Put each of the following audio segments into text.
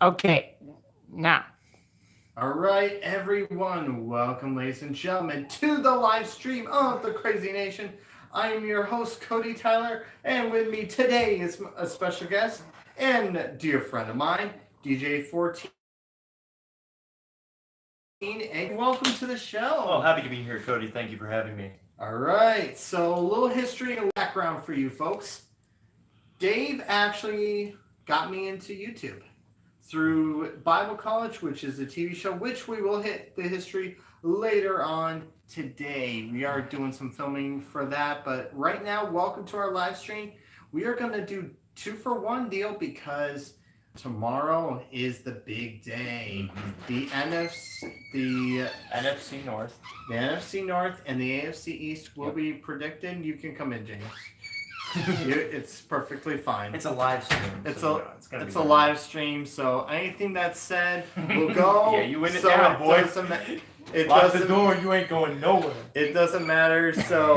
Okay, now. All right, everyone. Welcome, ladies and gentlemen, to the live stream of the Crazy Nation. I am your host, Cody Tyler, and with me today is a special guest and dear friend of mine, DJ 14. And welcome to the Oh, show. happy to be here, Cody. Thank you for having me. All right, so a little history and background for you folks. Dave actually got me into YouTube through Bible College, which is a TV show, which we will hit the history later on today. We are doing some filming for that, but right now, welcome to our live stream. We are going to do 2-for-1 deal because tomorrow is the big day. The NFC North. The NFC North and the AFC East will be predicted. You can come in, James. It's perfectly fine. It's a live stream. It's a live stream, so anything that's said will go. Yeah, you win it now, boy. Lock the door. You ain't going nowhere. It doesn't matter. So,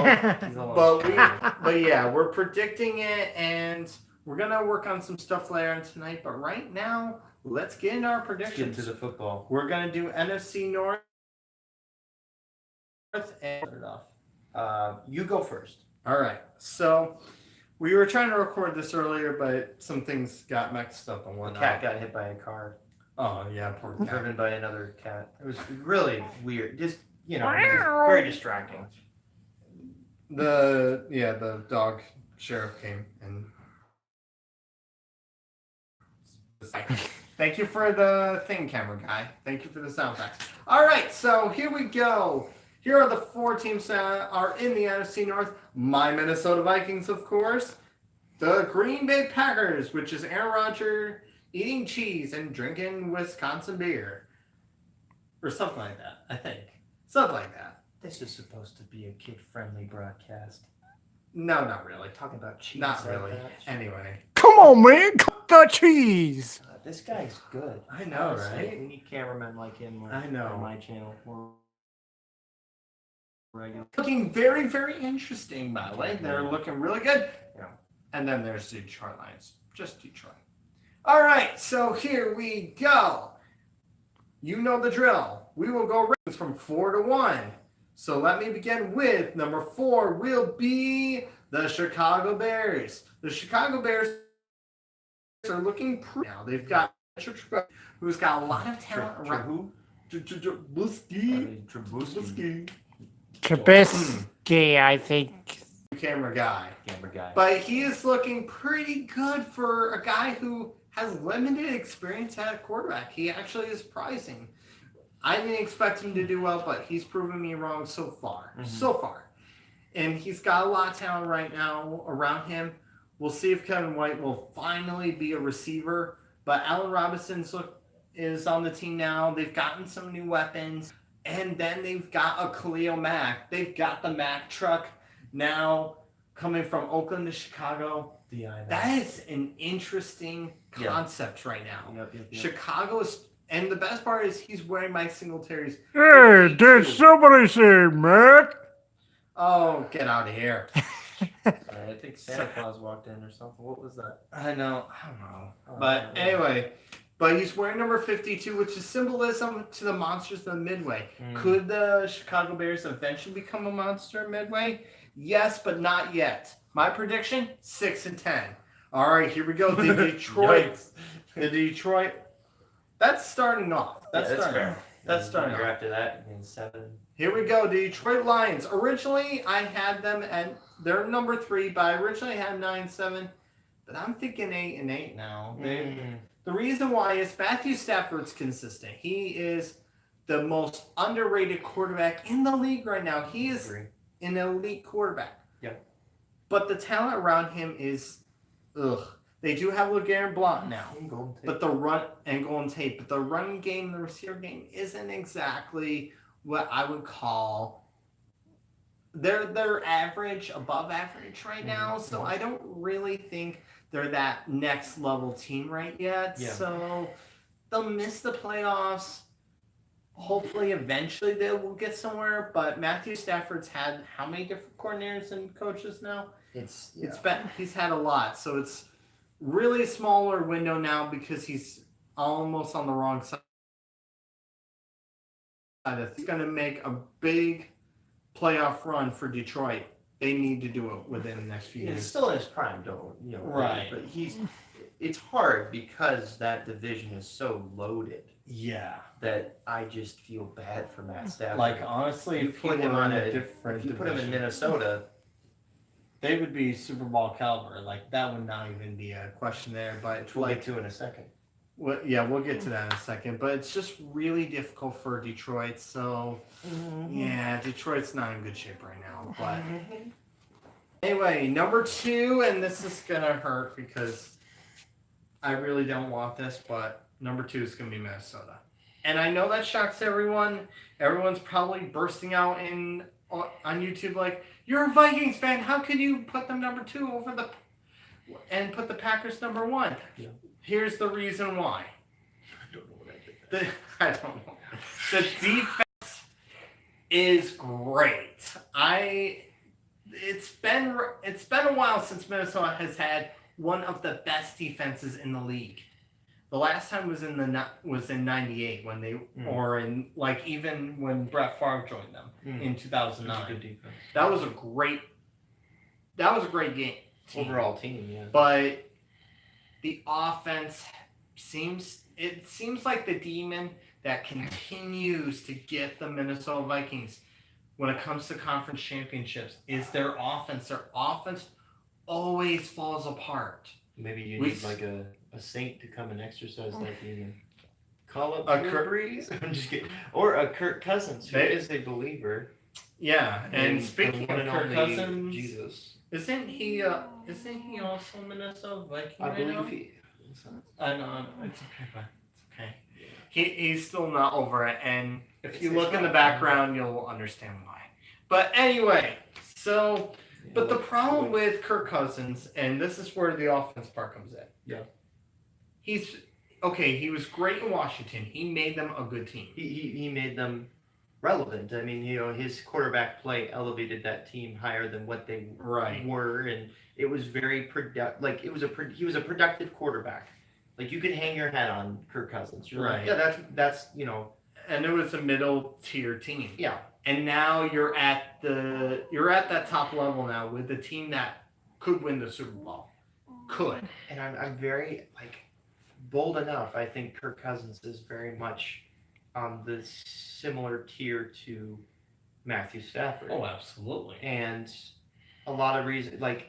but yeah, we're predicting it, and we're gonna work on some stuff later on tonight. But right now, let's get into our predictions. Let's get into the football. We're gonna do NFC North and you go first. all right. So. We were trying to record this earlier, but some things got mixed up and The whatnot. cat got hit by a car. Oh, yeah, poor cat. Driven by another cat. It was really weird. Just, it was just very distracting. The dog sheriff came and... Thank you for the thing, camera guy. Thank you for the sound effects. All right, so here we go. Here are the 4 teams that are in the NFC North. My Minnesota Vikings, of course. The Green Bay Packers, which is Aaron Rodgers eating cheese and drinking Wisconsin beer. Or something like that, I think. Something like that. This is supposed to be a kid-friendly broadcast. No, not really. Talking about cheese. Not like really. that. Anyway. Come on, man. Cut the cheese. This guy's good. I know, Honestly, right? We need cameramen like him I know. on my channel. More regular. Looking very, very interesting, by the way. They're looking really good. Yeah. And then there's the Detroit Lions. Just Detroit. All right, so here we go. You know the drill. We will go ratings from 4 to 1. So let me begin with number 4 will be the Chicago Bears. The Chicago Bears are looking pretty now. They've got who's got a lot of talent around. Who? Trubisky. Trubisky, I think. Camera guy. Camera guy. But he is looking pretty good for a guy who has limited experience at quarterback. He actually is surprising. I didn't expect him to do well, but he's proven me wrong so far. So far. And he's got a lot of talent right now around him. We'll see if Kevin White will finally be a receiver. But Allen Robinson is on the team now. They've gotten some new weapons. And then they've got a Khalil Mack. They've got the Mack truck now coming from Oakland to Chicago. That is an interesting concept right now. Yep. Chicago is, and the best part is he's wearing Mike Singletary's. Hey, did somebody say Mac? Oh, get out of here. I think Santa Claus walked in or something. What was that? I don't know. But anyway, but he's wearing number 52, which is symbolism to the monsters of the Midway. Could the Chicago Bears eventually become a monster Midway? Yes, but not yet. My prediction, 6-10. All right, here we go. The Detroit. That's starting off. That's fair. That's starting off. After that, in 7. Here we go. The Detroit Lions. Originally, I had them at their number 3, but I originally had 9-7. But I'm thinking 8-8 now. The reason why is Matthew Stafford's consistent. He is the most underrated quarterback in the league right now. He is an elite quarterback. Yep. But the talent around him is, They do have LeGarrette Blount now. But the Golden Tate. But the running game, the receiver game isn't exactly what I would call. They're average, above average right now. So I don't really think they're that next level team right yet. Yeah. So they'll miss the playoffs. Hopefully, eventually they will get somewhere. But Matthew Stafford's had how many different coordinators and coaches now? He's had a lot. So it's really smaller window now because he's almost on the wrong side. If he's going to make a big playoff run for Detroit, they need to do it within the next few He's years. still in his prime, don't you know? Right. But it's hard because that division is so loaded Yeah. that I just feel bad for Matt Stafford. Like, honestly, you if he put him were on in a different if you put him in division, Minnesota, they would be Super Bowl caliber. Like, that would not even be a question there. But which we'll get to in a second. We'll get to that in a second. But it's just really difficult for Detroit. So, yeah, Detroit's not in good shape right now. But anyway, number 2, and this is going to hurt because I really don't want this, but number 2 is going to be Minnesota. And I know that shocks everyone. Everyone's probably bursting out on YouTube like, you're a Vikings fan. How can you put them number 2 and put the Packers number 1? Yeah. Here's the reason why. I don't know what I think. I don't know. The defense is great. It's been a while since Minnesota has had one of the best defenses in the league. The last time was in '98 when they or in like even when Brett Favre joined them in 2009. Good defense. That was a great game. Overall team, yeah. But the offense seems like the demon that continues to get the Minnesota Vikings when it comes to conference championships is their offense. Their offense always falls apart. Maybe you need like a saint to come and exercise that demon. Call up Drew Brees. I'm just kidding. Or a Kirk Cousins, who is a believer. Yeah, and speaking of Kirk Cousins, Jesus, isn't he also Minnesota Viking? I believe he. I know it's okay, but it's okay. He's still not over it, and if you look in the background, you'll understand why. But anyway, so. But the problem with Kirk Cousins, and this is where the offense part comes in. Yeah. He was great in Washington. He made them a good team. He made them relevant. I mean, his quarterback play elevated that team higher than what they were, and it was very productive. Like he was a productive quarterback. Like you could hang your hat on Kirk Cousins. You're like, yeah, that's and it was a middle tier team. Yeah. And now you're at that top level now with the team that could win the Super Bowl. Could. And I'm very bold enough. I think Kirk Cousins is very much on the similar tier to Matthew Stafford. Oh, absolutely. And a lot of reasons, I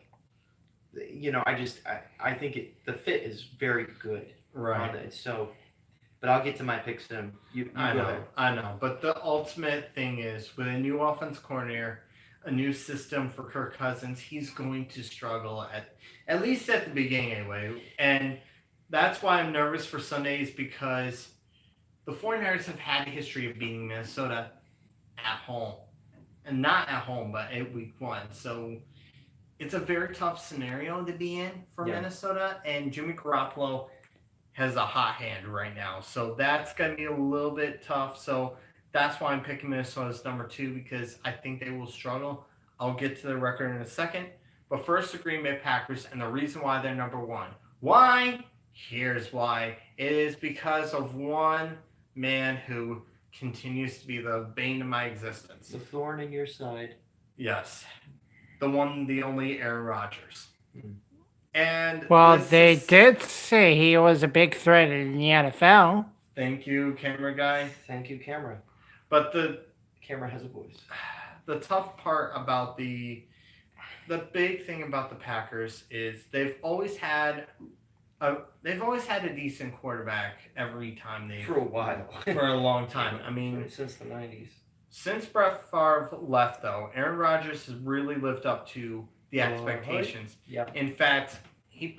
think the fit is very good. Right. On it. So. But I'll get to my picks soon. I know. But the ultimate thing is, with a new offense coordinator, a new system for Kirk Cousins, he's going to struggle at least at the beginning anyway. And that's why I'm nervous for Sundays, because the 49ers have had a history of beating Minnesota at home. And not at home, but at week 1. So it's a very tough scenario to be in for Minnesota. And Jimmy Garoppolo has a hot hand right now. So that's going to be a little bit tough. So that's why I'm picking Minnesota as number 2, because I think they will struggle. I'll get to the record in a second. But first, the Green Bay Packers, and the reason why they're number 1. Why? Here's why. It is because of one man who continues to be the bane of my existence. The thorn in your side. Yes. The one, the only Aaron Rodgers. And they did say he was a big threat in the NFL. Thank you, camera guy. Thank you, camera. But the camera has a voice. The tough part about the big thing about the Packers is they've always had a decent quarterback every time for a while. For a long time. I mean, since the 90s. Since Brett Favre left, though, Aaron Rodgers has really lived up to the expectations. Yeah. In fact, he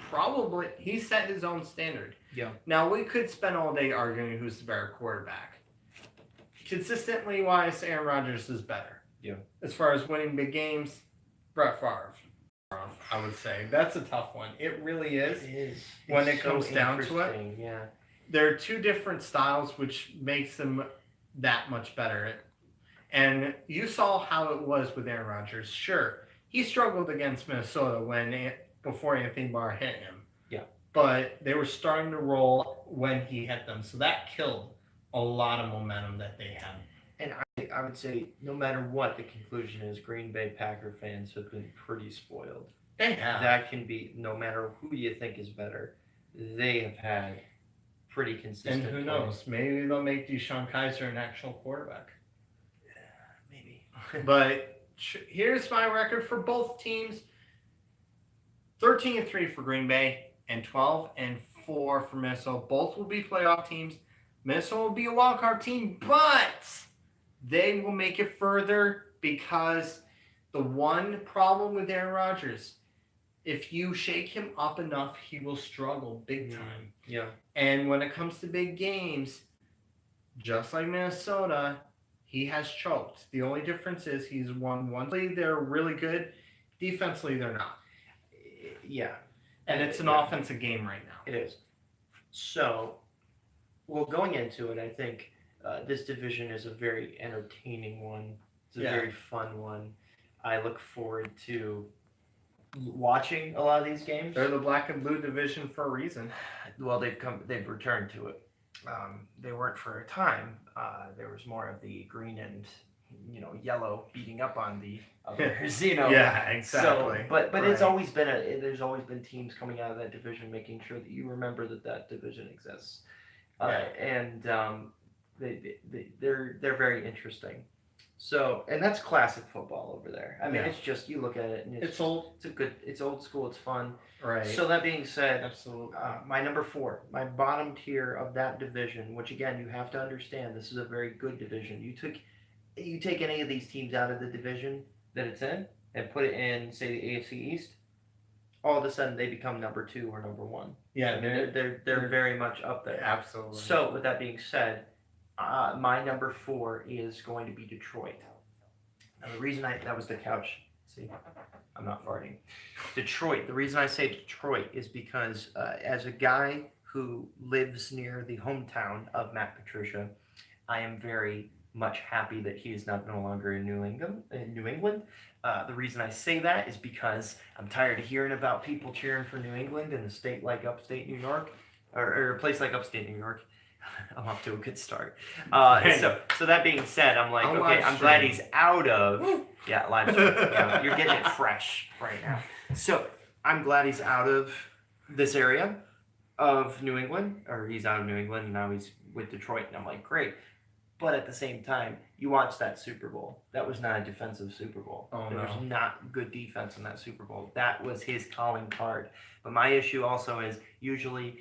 set his own standard. Yeah. Now, we could spend all day arguing who's the better quarterback. Consistently wise, Aaron Rodgers is better. Yeah. As far as winning big games, Brett Favre, I would say. That's a tough one. It really is. It is. When it comes down to it. Yeah. There are two different styles, which makes them that much better. And you saw how it was with Aaron Rodgers. Sure, he struggled against Minnesota before Anthony Barr hit him. Yeah. but they were starting to roll when he hit them. So that killed a lot of momentum that they had. And I would say, no matter what the conclusion is, Green Bay Packer fans have been pretty spoiled. They have. That can be, no matter who you think is better, they have had pretty consistent. And who knows? Maybe they'll make Deshaun Kaiser an actual quarterback. Maybe. But here's my record for both teams: 13-3 for Green Bay and 12-4 for Minnesota. Both will be playoff teams. Minnesota will be a wild card team, but they will make it further because the one problem with Aaron Rodgers, if you shake him up enough, he will struggle big time. Yeah. And when it comes to big games, just like Minnesota, he has choked. The only difference is he's won one. They're really good. Defensively, they're not. Yeah. And it's an offensive game right now. It is. So, well, going into it, I think this division is a very entertaining one. It's a very fun one. I look forward to watching a lot of these games. They're the black and blue division for a reason. Well, they've returned to it. They weren't for a time. There was more of the green and yellow beating up on the others. Yeah, exactly. So, but it's always been there's always been teams coming out of that division making sure that you remember that division exists. And they're very interesting. So, and that's classic football over there. I mean, it's just, you look at it and it's old. It's old school. It's fun. Right. So that being said, absolutely. My number 4, my bottom tier of that division, which again, you have to understand, this is a very good division. You take any of these teams out of the division that it's in and put it in, say, the AFC East, all of a sudden they become number 2 or number 1. Yeah, I mean, they're very much up there. Absolutely. So with that being said, my number 4 is going to be Detroit. Now the reason that was the couch. See, I'm not farting. Detroit. The reason I say Detroit is because as a guy who lives near the hometown of Matt Patricia, I am very much happy that he is no longer in New England. The reason I say that is because I'm tired of hearing about people cheering for New England in a state like upstate New York, or a place like upstate New York. I'm off to a good start. So that being said, I'm like, okay, I'm glad he's out of live stream. You're getting it fresh right now. So I'm glad he's out of this area of New England, or he's out of New England and now he's with Detroit, and I'm like, great. But at the same time, you watch that Super Bowl. That was not a defensive Super Bowl. There was not good defense in that Super Bowl. That was his calling card. But my issue also is usually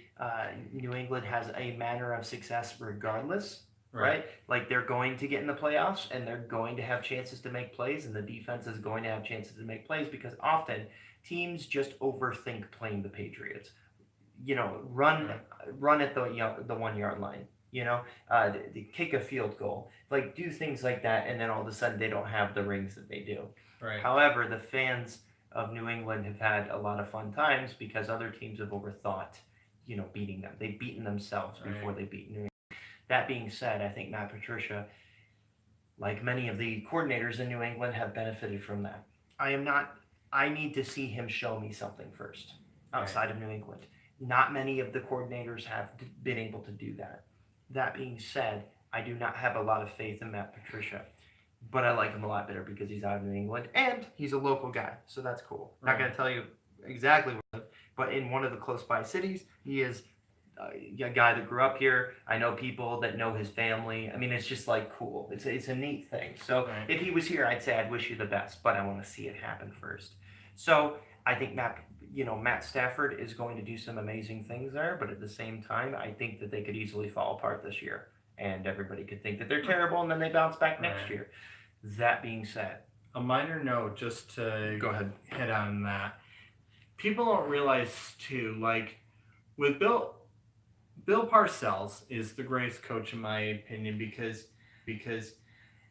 New England has a manner of success regardless, right? Like they're going to get in the playoffs and they're going to have chances to make plays, and the defense is going to have chances to make plays because often teams just overthink playing the Patriots. Run at the 1 yard line. Kick a field goal, like do things like that, and then all of a sudden they don't have the rings that they do. Right. However, the fans of New England have had a lot of fun times because other teams have overthought, beating them. They've beaten themselves before they beat New England. That being said, I think Matt Patricia, like many of the coordinators in New England, have benefited from that. I need to see him show me something first outside of New England. Not many of the coordinators have been able to do that. That being said, I do not have a lot of faith in Matt Patricia, but I like him a lot better because he's out of New England and he's a local guy, so that's cool. Not going to tell you exactly where, but in one of the close by cities, he is a guy that grew up here. I know people that know his family. I mean, it's just like cool. It's a neat thing. So if he was here, I'd say I'd wish you the best, but I want to see it happen first. So I think Matt Stafford is going to do some amazing things there, but at the same time, I think that they could easily fall apart this year, and everybody could think that they're terrible, and then they bounce back next year. That being said, a minor note, just to go ahead, hit on that. People don't realize too, like with Bill Parcells is the greatest coach in my opinion because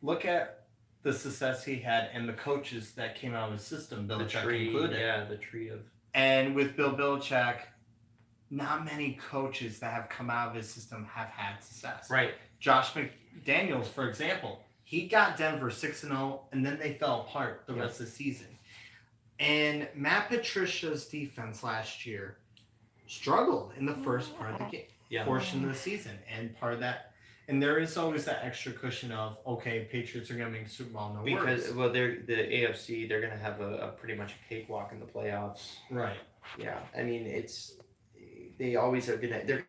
look at the success he had and the coaches that came out of his system, Belichick included. Yeah, the tree of. And with Bill Belichick, not many coaches that have come out of his system have had success. Right. Josh McDaniels, for example, he got Denver 6-0, and then they fell apart the rest of the season. And Matt Patricia's defense last year struggled in the first part of the game, portion of the season, and part of that. And there is always that extra cushion of, okay, Patriots are going to make the Super Bowl, no Because worries. well, they're the AFC. They're gonna have a pretty much a cakewalk in the playoffs. Right. Yeah, I mean they always are gonna they're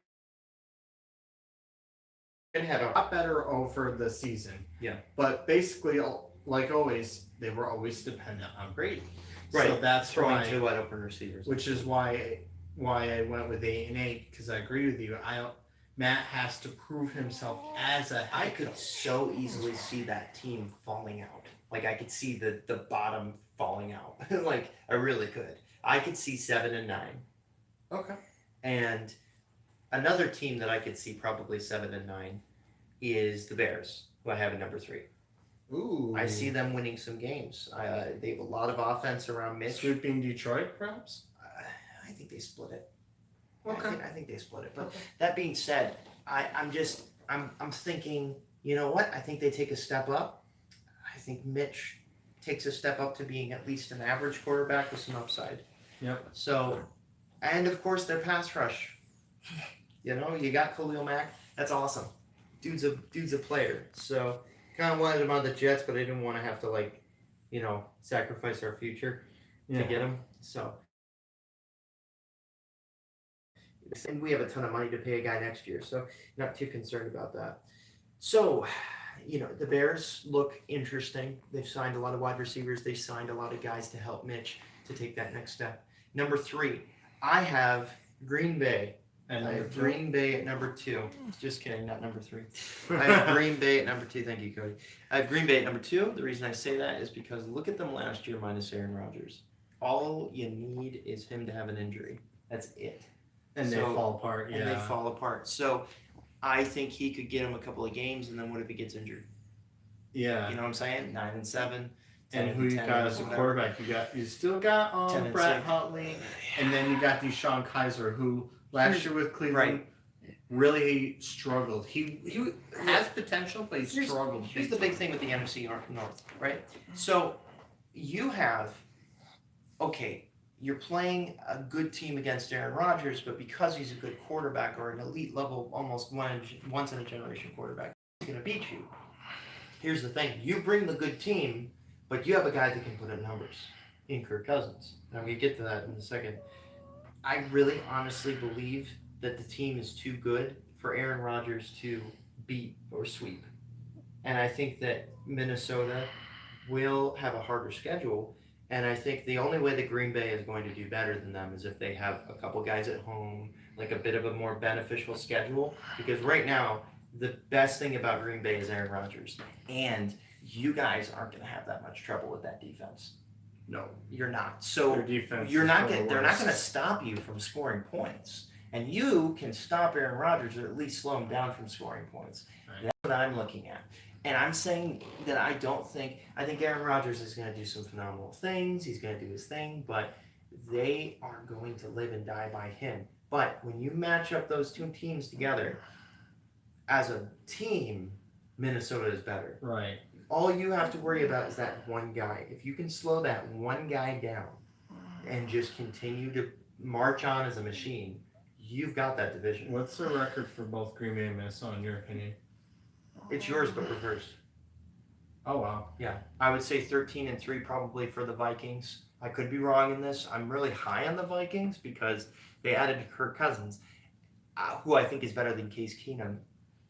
gonna have A lot better over the season. Yeah. But basically, like always, they were always dependent on Brady. right. So that's throwing why, two wide open receivers. which is why I went with 8-8, because I agree with you. Matt has to prove himself as a I head could coach. so easily see that team falling out. Like I could see the bottom falling out. Like I really could. I could see 7-9. Okay. And another team that I could see probably 7-9 is the Bears, who I have at number 3. Ooh. I see them winning some games. They have a lot of offense around Mitch. Sweeping Detroit, perhaps? I think they split it. Okay. I think they split it. But that being said, I'm thinking, you know what? I think they take a step up. I think Mitch takes a step up to being at least an average quarterback with some upside. Yep. So, and of course their pass rush. You know, you got Khalil Mack. That's awesome. Dude's a player. So kind of wanted him on the Jets, but I didn't want to have to sacrifice our future to get him. So. And we have a ton of money to pay a guy next year, so not too concerned about that. So, the Bears look interesting. They've signed a lot of wide receivers. They signed a lot of guys to help Mitch to take that next step. Number 3, I have Green Bay. And I have Green Bay at number 2. Just kidding, not number 3. I have Green Bay at number 2. Thank you, Cody. I have Green Bay at number 2. The reason I say that is because look at them last year minus Aaron Rodgers. All you need is him to have an injury. That's it. And they fall apart, yeah. And they fall apart. So I think he could get him a couple of games, and then what if he gets injured? Yeah. You know what I'm saying? 9-7. And who you got as a quarterback? You still got Brett Huntley, and then you got Deshaun Kaiser, who last year with Cleveland really struggled. He has potential, but he struggled. Here's the big thing with the NFC North, right? So you have, you're playing a good team against Aaron Rodgers, but because he's a good quarterback or an elite level, almost once in a generation quarterback, he's going to beat you. Here's the thing. You bring the good team, but you have a guy that can put up numbers in Kirk Cousins. And I'm going to get to that in a second. I really honestly believe that the team is too good for Aaron Rodgers to beat or sweep. And I think that Minnesota will have a harder schedule. And I think the only way that Green Bay is going to do better than them is if they have a couple guys at home, like a bit of a more beneficial schedule. Because right now, the best thing about Green Bay is Aaron Rodgers. And you guys aren't going to have that much trouble with that defense. No, you're not. So Their defense they're is not the going worst. to stop you from scoring points. And you can stop Aaron Rodgers or at least slow him down from scoring points. Right. That's what I'm looking at. And I'm saying that I think Aaron Rodgers is going to do some phenomenal things. He's going to do his thing, but they are going to live and die by him. But when you match up those two teams together, as a team, Minnesota is better. Right. All you have to worry about is that one guy. If you can slow that one guy down and just continue to march on as a machine, you've got that division. What's the record for both Green Bay and Minnesota, in your opinion? It's yours, but reversed. Oh, wow. Yeah, I would say 13-3 probably for the Vikings. I could be wrong in this. I'm really high on the Vikings because they added Kirk Cousins, who I think is better than Case Keenum.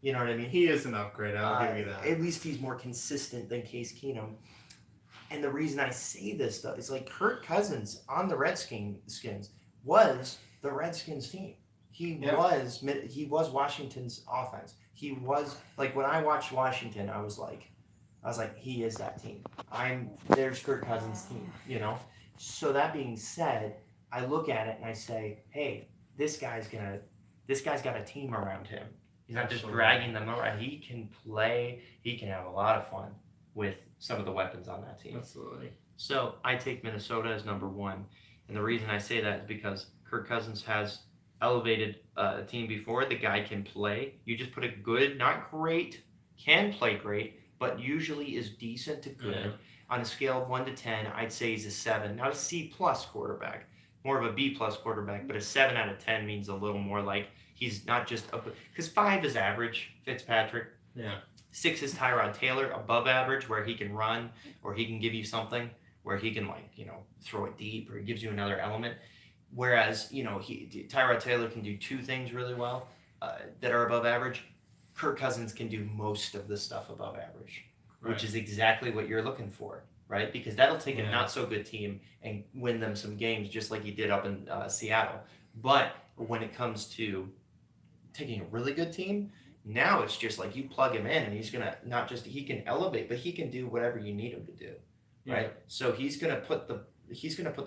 You know what I mean? He is an upgrade. I'll give you that. At least he's more consistent than Case Keenum. And the reason I say this, though, is like Kirk Cousins on the Redskins was the Redskins team. He was Washington's offense. He was like when I watched Washington, I was like, he is that team. There's Kirk Cousins' team, you know. So that being said, I look at it and I say, hey, this guy's got a team around him. He's not just dragging them around. He can play. He can have a lot of fun with some of the weapons on that team. Absolutely. So I take Minnesota as number 1. And the reason I say that is because Kirk Cousins has elevated a team before. The guy can play. You just put a good, not great, can play great, but usually is decent to good. On a scale of 1 to 10, I'd say he's a 7, not a C+ quarterback. more of a B plus quarterback, but a 7 out of 10 means a little more like he's not just up because 5 is average. Fitzpatrick. Yeah. 6 is Tyrod Taylor, above average, where he can run or he can give you something where he can throw it deep or he gives you another element. Whereas Tyrod Taylor can do 2 things really well that are above average. Kirk Cousins can do most of the stuff above average, which is exactly what you're looking for, right? Because that'll take a not so good team and win them some games, just like he did up in Seattle. But when it comes to taking a really good team, now it's just like you plug him in and he's gonna he can elevate, but he can do whatever you need him to do, right? So he's gonna put the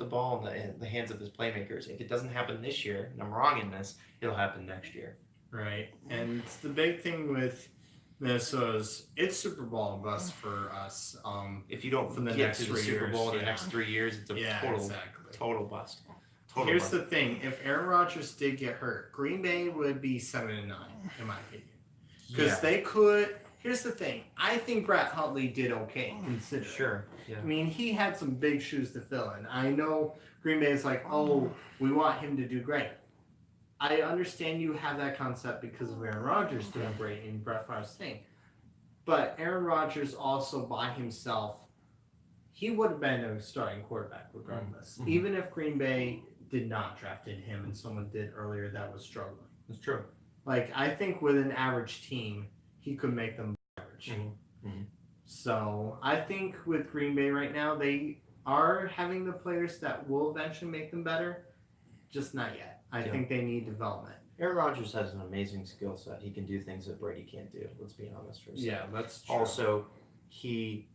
ball in the hands of his playmakers. If it doesn't happen this year, and I'm wrong in this, it'll happen next year. Right, and it's the big thing with Minnesota's it's Super Bowl and bust for us. If you don't for the get next to the 3 Super years, Bowl in the next 3 years, it's a total bust. Here's the thing: if Aaron Rodgers did get hurt, Green Bay would be 7-9, in my opinion. Because they could. Here's the thing: I think Brett Hundley did okay, considering. Sure. Yeah. I mean, he had some big shoes to fill in. I know Green Bay is like, oh, we want him to do great. I understand you have that concept because of Aaron Rodgers doing great and Brett Favre's thing. But Aaron Rodgers also by himself, he would have been a starting quarterback regardless. Mm-hmm. Even if Green Bay did not drafted him and someone did earlier that was struggling. That's true. Like, I think with an average team, he could make them average. Mm-hmm. Mm-hmm. So, I think with Green Bay right now, they are having the players that will eventually make them better, just not yet. I think they need development. Aaron Rodgers has an amazing skill set. He can do things that Brady can't do. Let's be honest for a second. Yeah, that's true. Also, he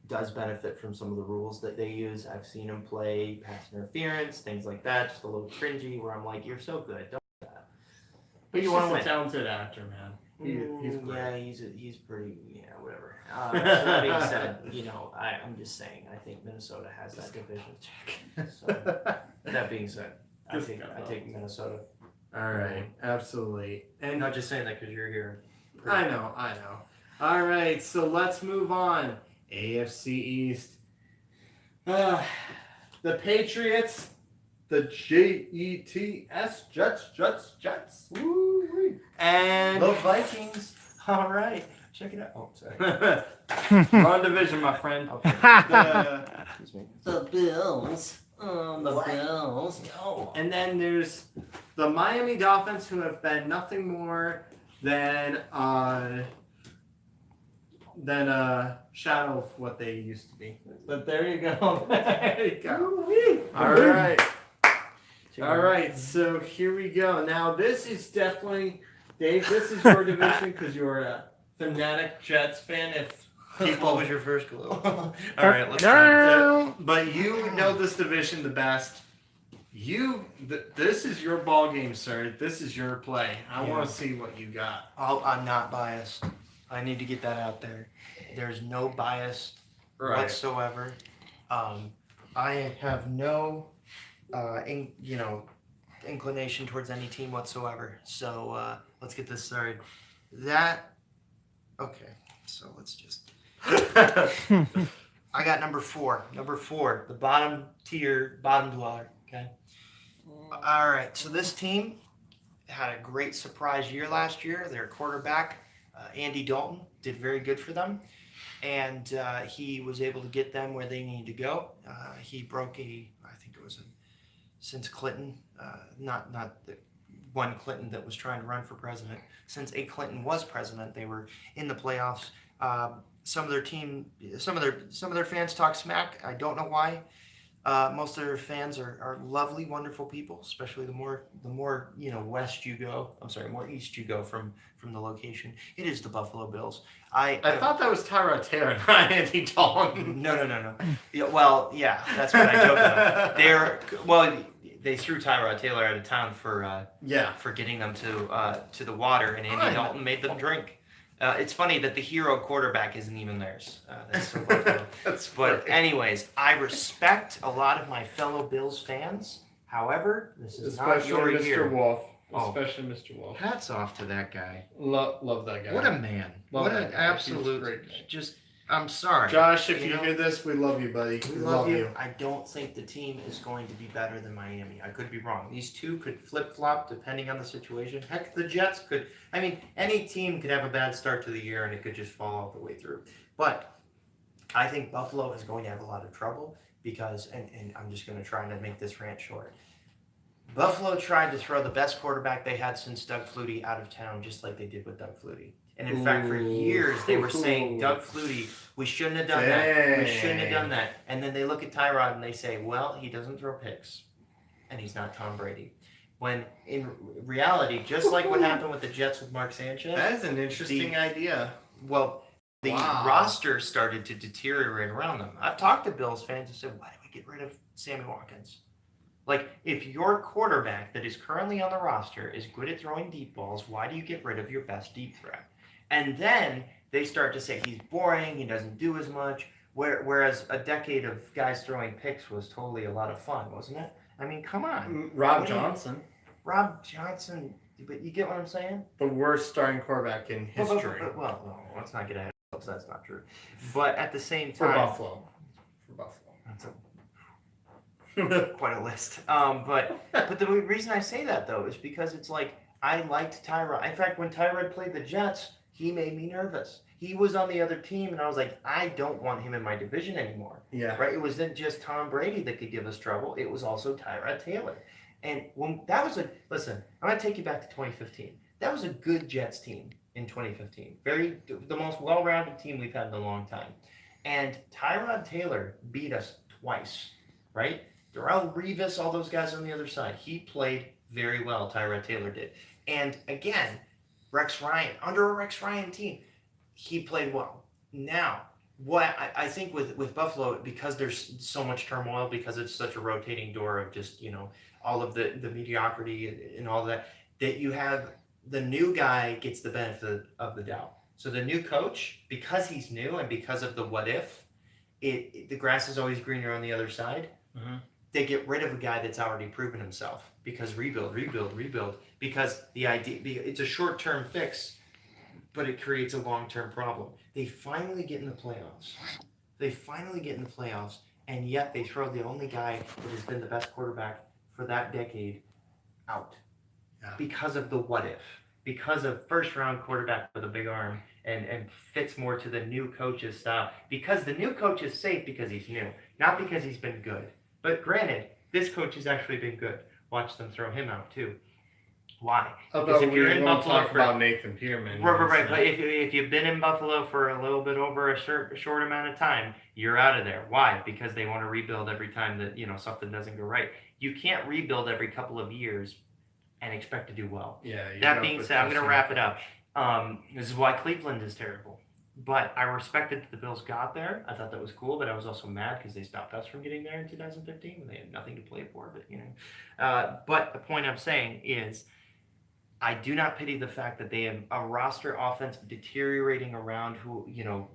does benefit from some of the rules that they use. I've seen him play pass interference, things like that, just a little cringy, where I'm like, you're so good. Don't do that. But you want a talented actor, man. He's great. Yeah, he's pretty, whatever. So that being said, I'm just saying, I think Minnesota has that division. So, that being said, I take Minnesota. All right, absolutely. And not just saying that because you're here. I know. All right, so let's move on. AFC East. The Patriots, the Jets, Jets. Woo-wee. And the Vikings. All right, check it out. Oh, sorry. Wrong division, my friend. Okay. The Bills. Bills. Oh. And then there's the Miami Dolphins, who have been nothing more than a shadow of what they used to be. But there you go. There you go. All right. So here we go. Now this is definitely, Dave. This is your division because you're a fanatic Jets fan. What was your first clue? All right, let's try. But you know this division the best. This is your ball game, sir. This is your play. I want to see what you got. I'm not biased. I need to get that out there. There's no bias whatsoever. I have no, inclination towards any team whatsoever. So let's get this started. Okay. So let's just. I got number four, the bottom tier, bottom dweller. Okay. All right. So this team had a great surprise year last year. Their quarterback, Andy Dalton, did very good for them, and he was able to get them where they needed to go. He broke since Clinton, not the one Clinton that was trying to run for president. Since a Clinton was president, they were in the playoffs. Some of their fans talk smack. I don't know why. Most of their fans are lovely, wonderful people. Especially the more west you go. More east you go from the location. It is the Buffalo Bills. I thought that was Tyrod Taylor, not Andy Dalton. No. Yeah, well, yeah, that's what I joke about. They threw Tyrod Taylor out of town for getting them to the water, and Andy Dalton made them drink. It's funny that the hero quarterback isn't even theirs. That's so Buffalo. But anyways, I respect a lot of my fellow Bills fans. However, this is not your year. Especially Mr. Wolf. Hats off to that guy. Love that guy. What a man. What an absolute, just I'm sorry. Josh, if you hear this, we love you, buddy. We love you. I don't think the team is going to be better than Miami. I could be wrong. These two could flip-flop depending on the situation. Heck, the Jets could. I mean, any team could have a bad start to the year and it could just fall all the way through. But I think Buffalo is going to have a lot of trouble because, and I'm just going to try to make this rant short. Buffalo tried to throw the best quarterback they had since Doug Flutie out of town, just like they did with Doug Flutie. And in fact, for years, they were saying, Doug Flutie, we shouldn't have done that. We shouldn't have done that. And then they look at Tyrod and they say, well, he doesn't throw picks. And he's not Tom Brady. When in reality, just like what happened with the Jets with Mark Sanchez. That is an interesting idea. Well, the roster started to deteriorate around them. I've talked to Bills fans and said, why did we get rid of Sammy Watkins? Like, if your quarterback that is currently on the roster is good at throwing deep balls, why do you get rid of your best deep threat? And then they start to say he's boring, he doesn't do as much, whereas a decade of guys throwing picks was totally a lot of fun, wasn't it? I mean, come on. Rob Johnson, but you get what I'm saying? the worst starting quarterback in history. Well, let's not get ahead of ourselves, that's not true. But at the same time... For Buffalo. That's quite a list. But the reason I say that, though, is because it's like, I liked Tyrod. In fact, when Tyrod played the Jets, he made me nervous. He was on the other team, and I was like, I don't want him in my division anymore. Yeah. Right? It wasn't just Tom Brady that could give us trouble. It was also Tyrod Taylor. And when that was listen, I'm going to take you back to 2015. That was a good Jets team in 2015. The most well-rounded team we've had in a long time. And Tyrod Taylor beat us twice, right? Darrelle Revis, all those guys on the other side. He played very well, Tyrod Taylor did. And again, Rex Ryan, under a Rex Ryan team, he played well. Now, what I think with Buffalo, because there's so much turmoil, because it's such a rotating door of just, all of the mediocrity and all that you have the new guy gets the benefit of the doubt. So the new coach, because he's new and because of the what if, the grass is always greener on the other side. Mm-hmm. They get rid of a guy that's already proven himself because rebuild, because the idea, it's a short-term fix, but it creates a long-term problem. They finally get in the playoffs. And yet they throw the only guy that has been the best quarterback for that decade out because of the what if, because of first-round quarterback with a big arm and fits more to the new coach's style, because the new coach is safe because he's new, not because he's been good. But granted, this coach has actually been good. Watch them throw him out too. Why? Because if you're in Buffalo about Nathan Peterman. Right. But if you've been in Buffalo for a little bit over a short amount of time, you're out of there. Why? Because they want to rebuild every time that something doesn't go right. You can't rebuild every couple of years and expect to do well. Yeah. That being said, I'm going to wrap it up. This is why Cleveland is terrible. But I respected that the Bills got there. I thought that was cool, but I was also mad because they stopped us from getting there in 2015 when they had nothing to play for. But the point I'm saying is, I do not pity the fact that they have a roster offense deteriorating around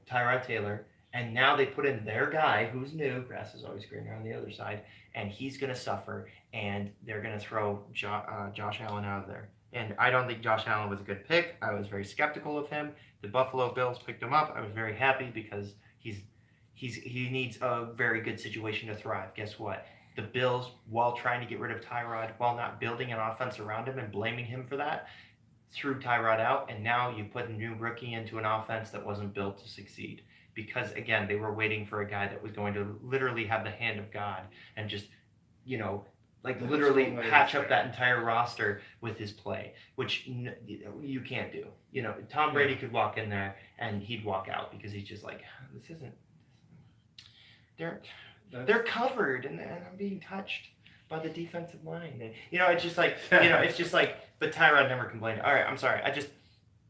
Tyrod Taylor, and now they put in their guy who's new. Grass is always greener on the other side, and he's going to suffer, and they're going to throw Josh Allen out of there. And I don't think Josh Allen was a good pick. I was very skeptical of him. The Buffalo Bills picked him up. I was very happy because he needs a very good situation to thrive. Guess what? The Bills, while trying to get rid of Tyrod, while not building an offense around him and blaming him for that, threw Tyrod out, and now you put a new rookie into an offense that wasn't built to succeed. Because, again, they were waiting for a guy that was going to literally have the hand of God and just, literally patch up that entire roster with his play, which you can't do. Tom Brady could walk in there and he'd walk out because he's just like, this isn't. They're covered and I'm being touched by the defensive line. And, it's just like, but Tyrod never complained. All right, I'm sorry.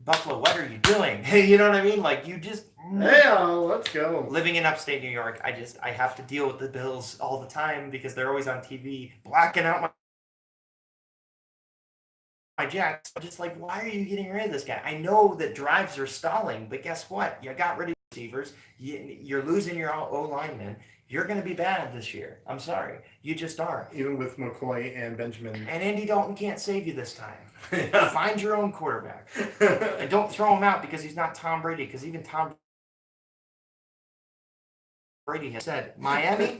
Buffalo, what are you doing? You know what I mean? Like, you just... Hey, let's go. Living in upstate New York, I have to deal with the Bills all the time because they're always on TV blacking out my Jets. I'm just like, why are you getting rid of this guy? I know that drives are stalling, but guess what? You got rid of receivers. You're losing your O-linemen. You're going to be bad this year. I'm sorry. You just are. Even with McCoy and Benjamin. And Andy Dalton can't save you this time. Find your own quarterback. And don't throw him out because he's not Tom Brady, because even Tom Brady has said, Miami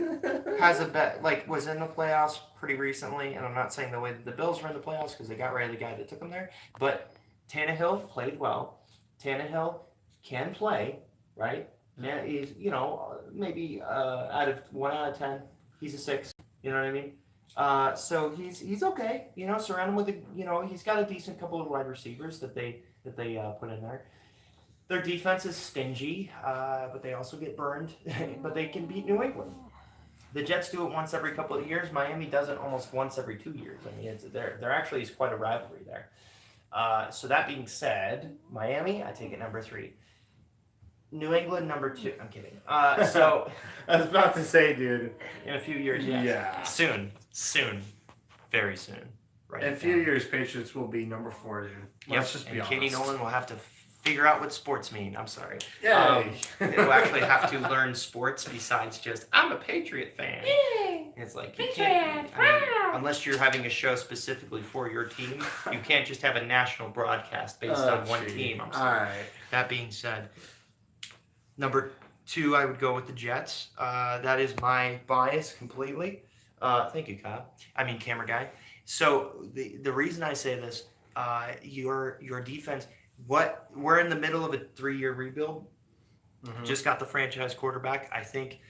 has a bet, was in the playoffs pretty recently, and I'm not saying the way that the Bills were in the playoffs because they got rid of the guy that took them there, but Tannehill played well. Tannehill can play, right? Yeah, he's, maybe out of 1 out of 10, he's a 6. You know what I mean? So he's okay. Surround him with he's got a decent couple of wide receivers that they put in there. Their defense is stingy, but they also get burned. But they can beat New England. The Jets do it once every couple of years. Miami does it almost once every 2 years. I mean, there actually is quite a rivalry there. So that being said, Miami, I take it number 3. New England number 2. I'm kidding. So I was about to say, dude. In a few years, yes. Yeah. Soon, very soon. Right. In a few years, Patriots will be number 4, dude. Let's just be honest. Katie Nolan will have to figure out what sports mean. I'm sorry. Yay. They'll actually have to learn sports besides just I'm a Patriot fan. Yay. It's like you can't. Unless you're having a show specifically for your team, you can't just have a national broadcast based on one team. I'm sorry. All right. That being said, number 2, I would go with the Jets. That is my bias completely. Thank you, Kyle. Camera guy. So the reason I say this, your defense. We're in the middle of a 3-year rebuild. Mm-hmm. Just got the franchise quarterback. I think.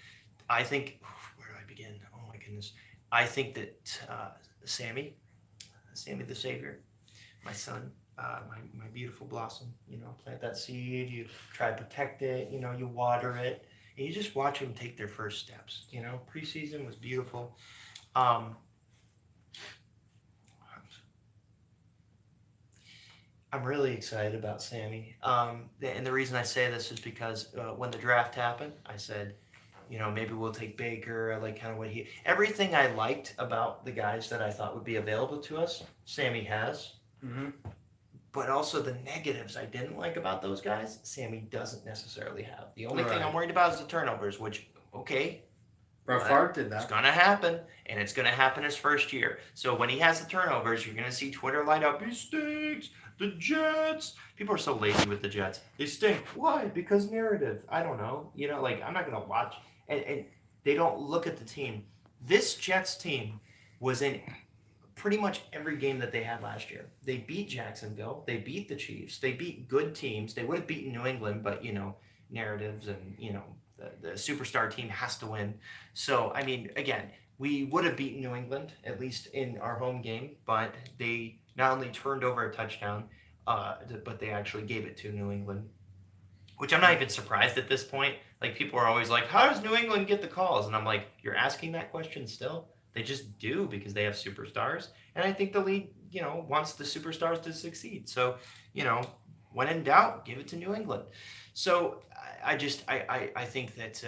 Where do I begin? Oh my goodness. I think that Sammy the Savior, my son. My beautiful blossom, plant that seed, you try to protect it, you water it, and you just watch them take their first steps. Preseason was beautiful. I'm really excited about Sammy. And the reason I say this is because when the draft happened, I said, maybe we'll take Baker. I like kind of everything I liked about the guys that I thought would be available to us, Sammy has. Mm-hmm. But also the negatives I didn't like about those guys, Sammy doesn't necessarily have. The only thing I'm worried about is the turnovers, which, okay. Brett Favre did that. It's going to happen, and it's going to happen his first year. So when he has the turnovers, you're going to see Twitter light up, he stinks, the Jets. People are so lazy with the Jets. They stink. Why? Because narrative. I don't know. I'm not going to watch. And they don't look at the team. This Jets team was in pretty much every game that they had last year. They beat Jacksonville. They beat the Chiefs. They beat good teams. They would have beaten New England, but, narratives and, the superstar team has to win. So, again, we would have beaten New England, at least in our home game, but they not only turned over a touchdown, but they actually gave it to New England, which I'm not even surprised at this point. People are always like, how does New England get the calls? And I'm like, you're asking that question still? They just do because they have superstars. And I think the league, wants the superstars to succeed. So, when in doubt, give it to New England. So I think that,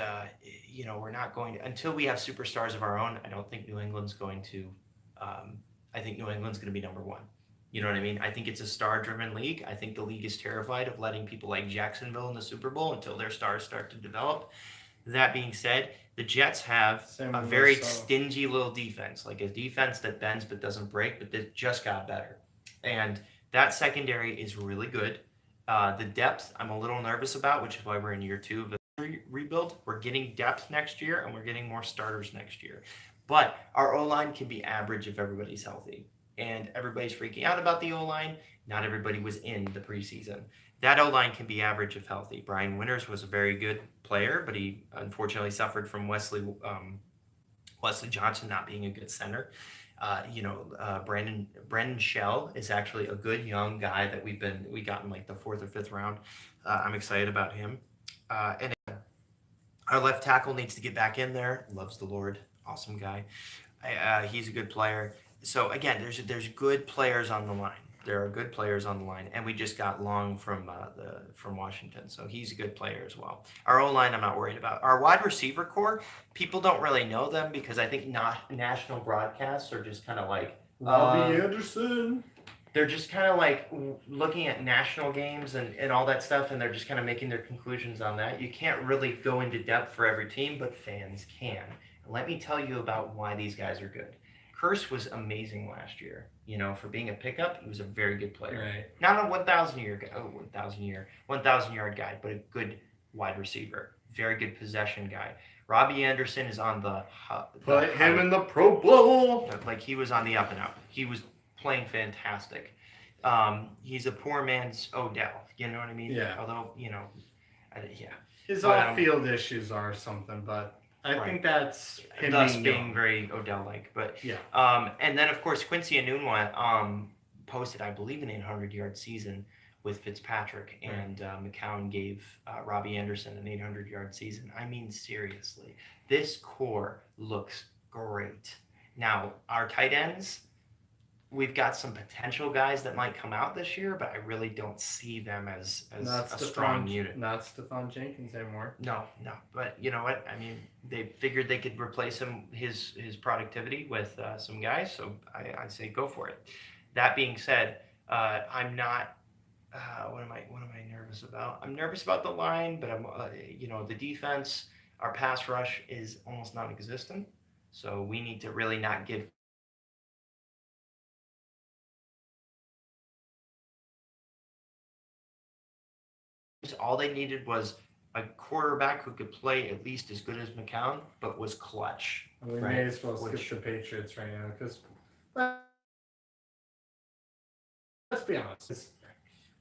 we're not going to, until we have superstars of our own, I don't think New England's going to, I think New England's going to be number 1. You know what I mean? I think it's a star-driven league. I think the league is terrified of letting people like Jacksonville in the Super Bowl until their stars start to develop. That being said, the Jets have a very stingy little defense, like a defense that bends but doesn't break, but that just got better. And that secondary is really good. The depth, I'm a little nervous about, which is why we're in year 2 of the rebuild. We're getting depth next year, and we're getting more starters next year. But our O-line can be average if everybody's healthy. And everybody's freaking out about the O-line. Not everybody was in the preseason. That O-line can be average if healthy. Brian Winters was a very good player, but he unfortunately suffered from Wesley Johnson not being a good center. Brandon Shell is actually a good young guy that we got in the 4th or 5th round. I'm excited about him. And our left tackle needs to get back in there. Loves the Lord. Awesome guy. He's a good player. So again, there's good players on the line. There are good players on the line, and we just got Long from Washington, so he's a good player as well. Our O-line, I'm not worried about. Our wide receiver core, people don't really know them because I think not national broadcasts are just kind of like Robbie Anderson. They're just kind of looking at national games and all that stuff, and they're just kind of making their conclusions on that. You can't really go into depth for every team, but fans can. Let me tell you about why these guys are good. Curse was amazing last year. For being a pickup, he was a very good player. Right. Not a 1,000 yard guy, but a good wide receiver. very good possession guy. Robbie Anderson is on the Put him in the Pro Bowl. Like he was on the up and up. He was playing fantastic. He's a poor man's Odell. You know what I mean? Yeah. Although yeah. His But, off-field issues are something, but I Right. think that's him Thus being being young. very Odell-like. But Yeah. and then of course Quincy Enunwa posted, I believe, an 800-yard season with Fitzpatrick, and McCown gave Robbie Anderson an 800-yard season. I mean, seriously, this core looks great. Now, our tight ends, we've got some potential guys that might come out this year, but I really don't see them as Not a strong Stephon, unit. not Stephon Jenkins anymore. No. But you know what? I mean, they figured they could replace his productivity with some guys, so I say go for it. That being said, I'm not. What am I nervous about? I'm nervous about the line, but I'm the defense. Our pass rush is almost non-existent, so we need to really not give. All they needed was a quarterback who could play at least as good as McCown, but was clutch. We Right. may as well skip Which- the Patriots right now because let's be honest.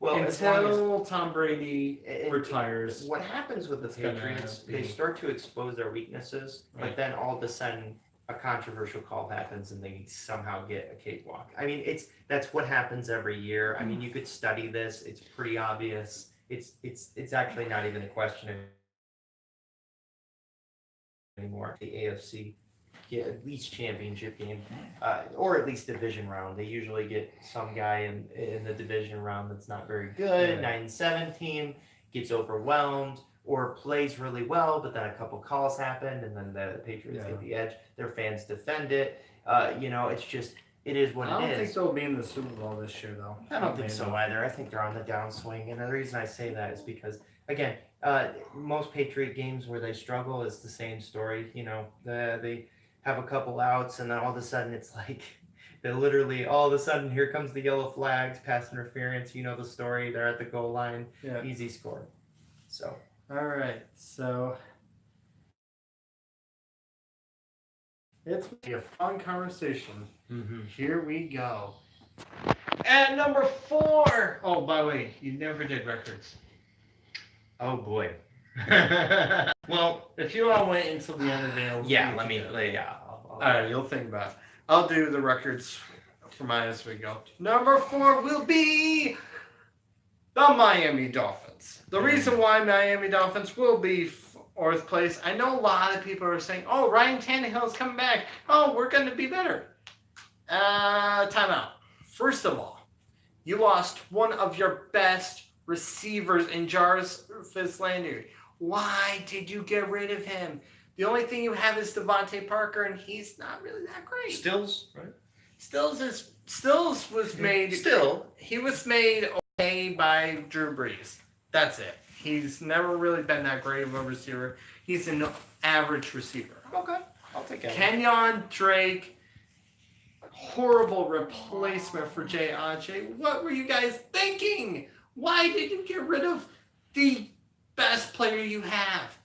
Well, as long as Until Tom Brady it- retires, what happens with the It's gonna Patriots, be- they start to expose their weaknesses, but Right. then all of a sudden a controversial call happens and they somehow get a cakewalk. I mean, that's what happens every year. I mean, you could study this. It's pretty obvious. It's actually not even a question anymore. The AFC get at least championship game, or at least division round. They usually get some guy in the division round that's not very good. Right. 9-7 team gets overwhelmed or plays really well, but then a couple calls happen, and then the Patriots Yeah. get the edge. Their fans defend it. It's just it is what I don't it think is. they'll be in the Super Bowl this year, though. I don't think so either. I think they're on the downswing, and the reason I say that is because, again, most Patriot games where they struggle is the same story. They have a couple outs, and then all of a sudden it's like they literally all of a sudden here comes the yellow flags, pass interference. You know the story. They're at the goal line, Yeah. easy score. So All right. So it's gonna be a fun conversation. Here we go. At number 4. Oh, by the way, you never did records. oh boy. Well, if you all wait until the end of the day, Yeah, let me. All right, you'll think about it. I'll do the records for mine as we go. Number 4 will be the Miami Dolphins. The reason why Miami Dolphins will be 4th place, I know a lot of people are saying, "Oh, Ryan Tannehill's coming back. Oh, we're going to be better." Time out. First of all, you lost one of your best receivers in Jarvis Landry. Why did you get rid of him? The only thing you have is Devontae Parker, and he's not really that great. Stills, right? Stills was made. He was made okay by Drew Brees. That's it. He's never really been that great of a receiver. He's an average receiver. Okay, I'll take it. Kenyon Drake, horrible replacement for Dejay. What were you guys thinking? Why did you get rid of the best player you have?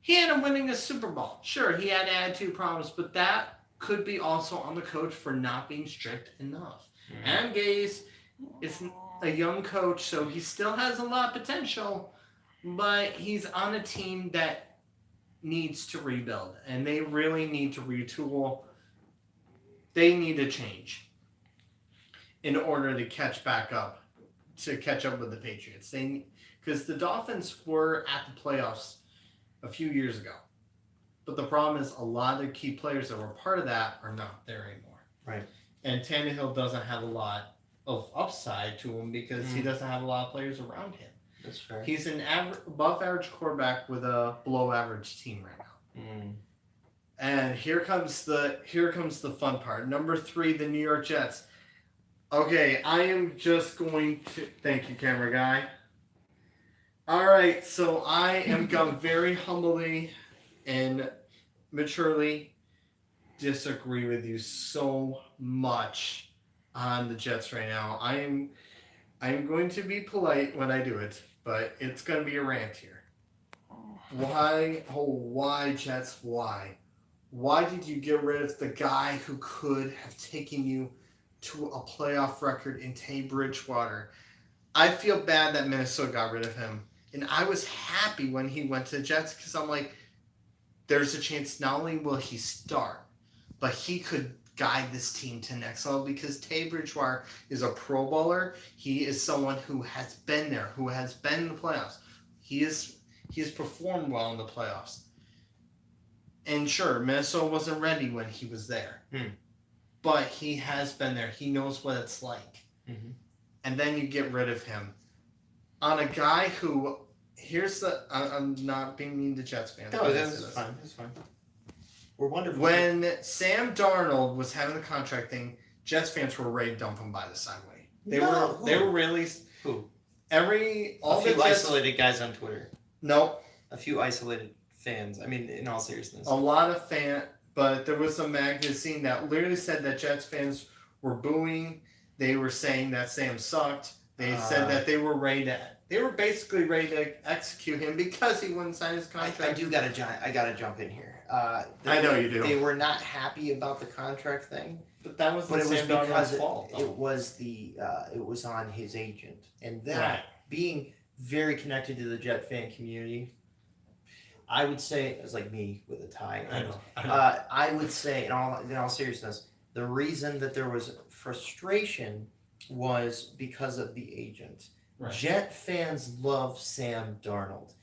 He had him winning a Super Bowl. Sure, he had attitude problems, but that could be also on the coach for not being strict enough. Adam Gase is a young coach, so he still has a lot of potential, but he's on a team that needs to rebuild, and they really need to retool. They need to change in order to catch up with the Patriots. Because the Dolphins were at the playoffs a few years ago. But the problem is a lot of the key players that were part of that are not there anymore. Right. And Tannehill doesn't have a lot of upside to him because he doesn't have a lot of players around him. That's fair. He's an above average quarterback with a below average team right now. And here comes the fun part. Number 3, the New York Jets. Okay, I am just going to thank you, camera guy. All right, so I am going to very humbly and maturely disagree with you so much on the Jets right now. I'm going to be polite when I do it, but it's going to be a rant here. Why, Jets? Why? Why did you get rid of the guy who could have taken you to a playoff record in Tay Bridgewater? I feel bad that Minnesota got rid of him. And I was happy when he went to the Jets because I'm like, there's a chance not only will he start, but he could guide this team to next level because Tay Bridgewater is a Pro Bowler. He is someone who has been there, who has been in the playoffs. He has performed well in the playoffs. And sure, Minnesota wasn't ready when he was there. But he has been there. He knows what it's like. Mm-hmm. And then you get rid of him. On a guy who, I'm not being mean to Jets fans. No, that's fine. That's fine. We're wonderful. When Sam Darnold was having the contract thing, Jets fans were ready to dump him by the sideway. They were really... Who? All a few the Jets, isolated guys on Twitter. No. A few isolated fans. I mean, in all seriousness. A lot of fans, but there was a magazine that literally said that Jets fans were booing. They were saying that Sam sucked. They said that they were basically ready to execute him because he wouldn't sign his contract. I gotta jump in here. I know you do. They were not happy about the contract thing. But that wasn't Sam Darnold's fault. It was on his agent, and that being very connected to the Jet fan community, I would say it's like me with a tie. I know. I would say, in all seriousness, the reason that there was frustration was because of the agent. Right. Jet fans love Sam Darnold.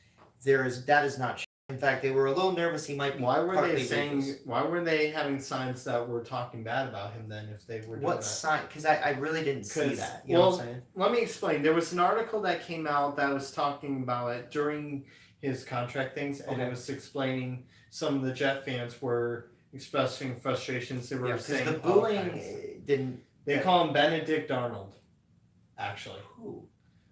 That is not. In fact, they were a little nervous he might be. Why were they having signs that were talking bad about him then if they were doing what that? sign? Because I really didn't see that. You know what I'm saying? Let me explain. There was an article that came out that was talking about it during his contract things, and it was explaining some of the Jet fans were expressing frustrations. They were saying the booing didn't. They call him Benedict Darnold. Actually, who?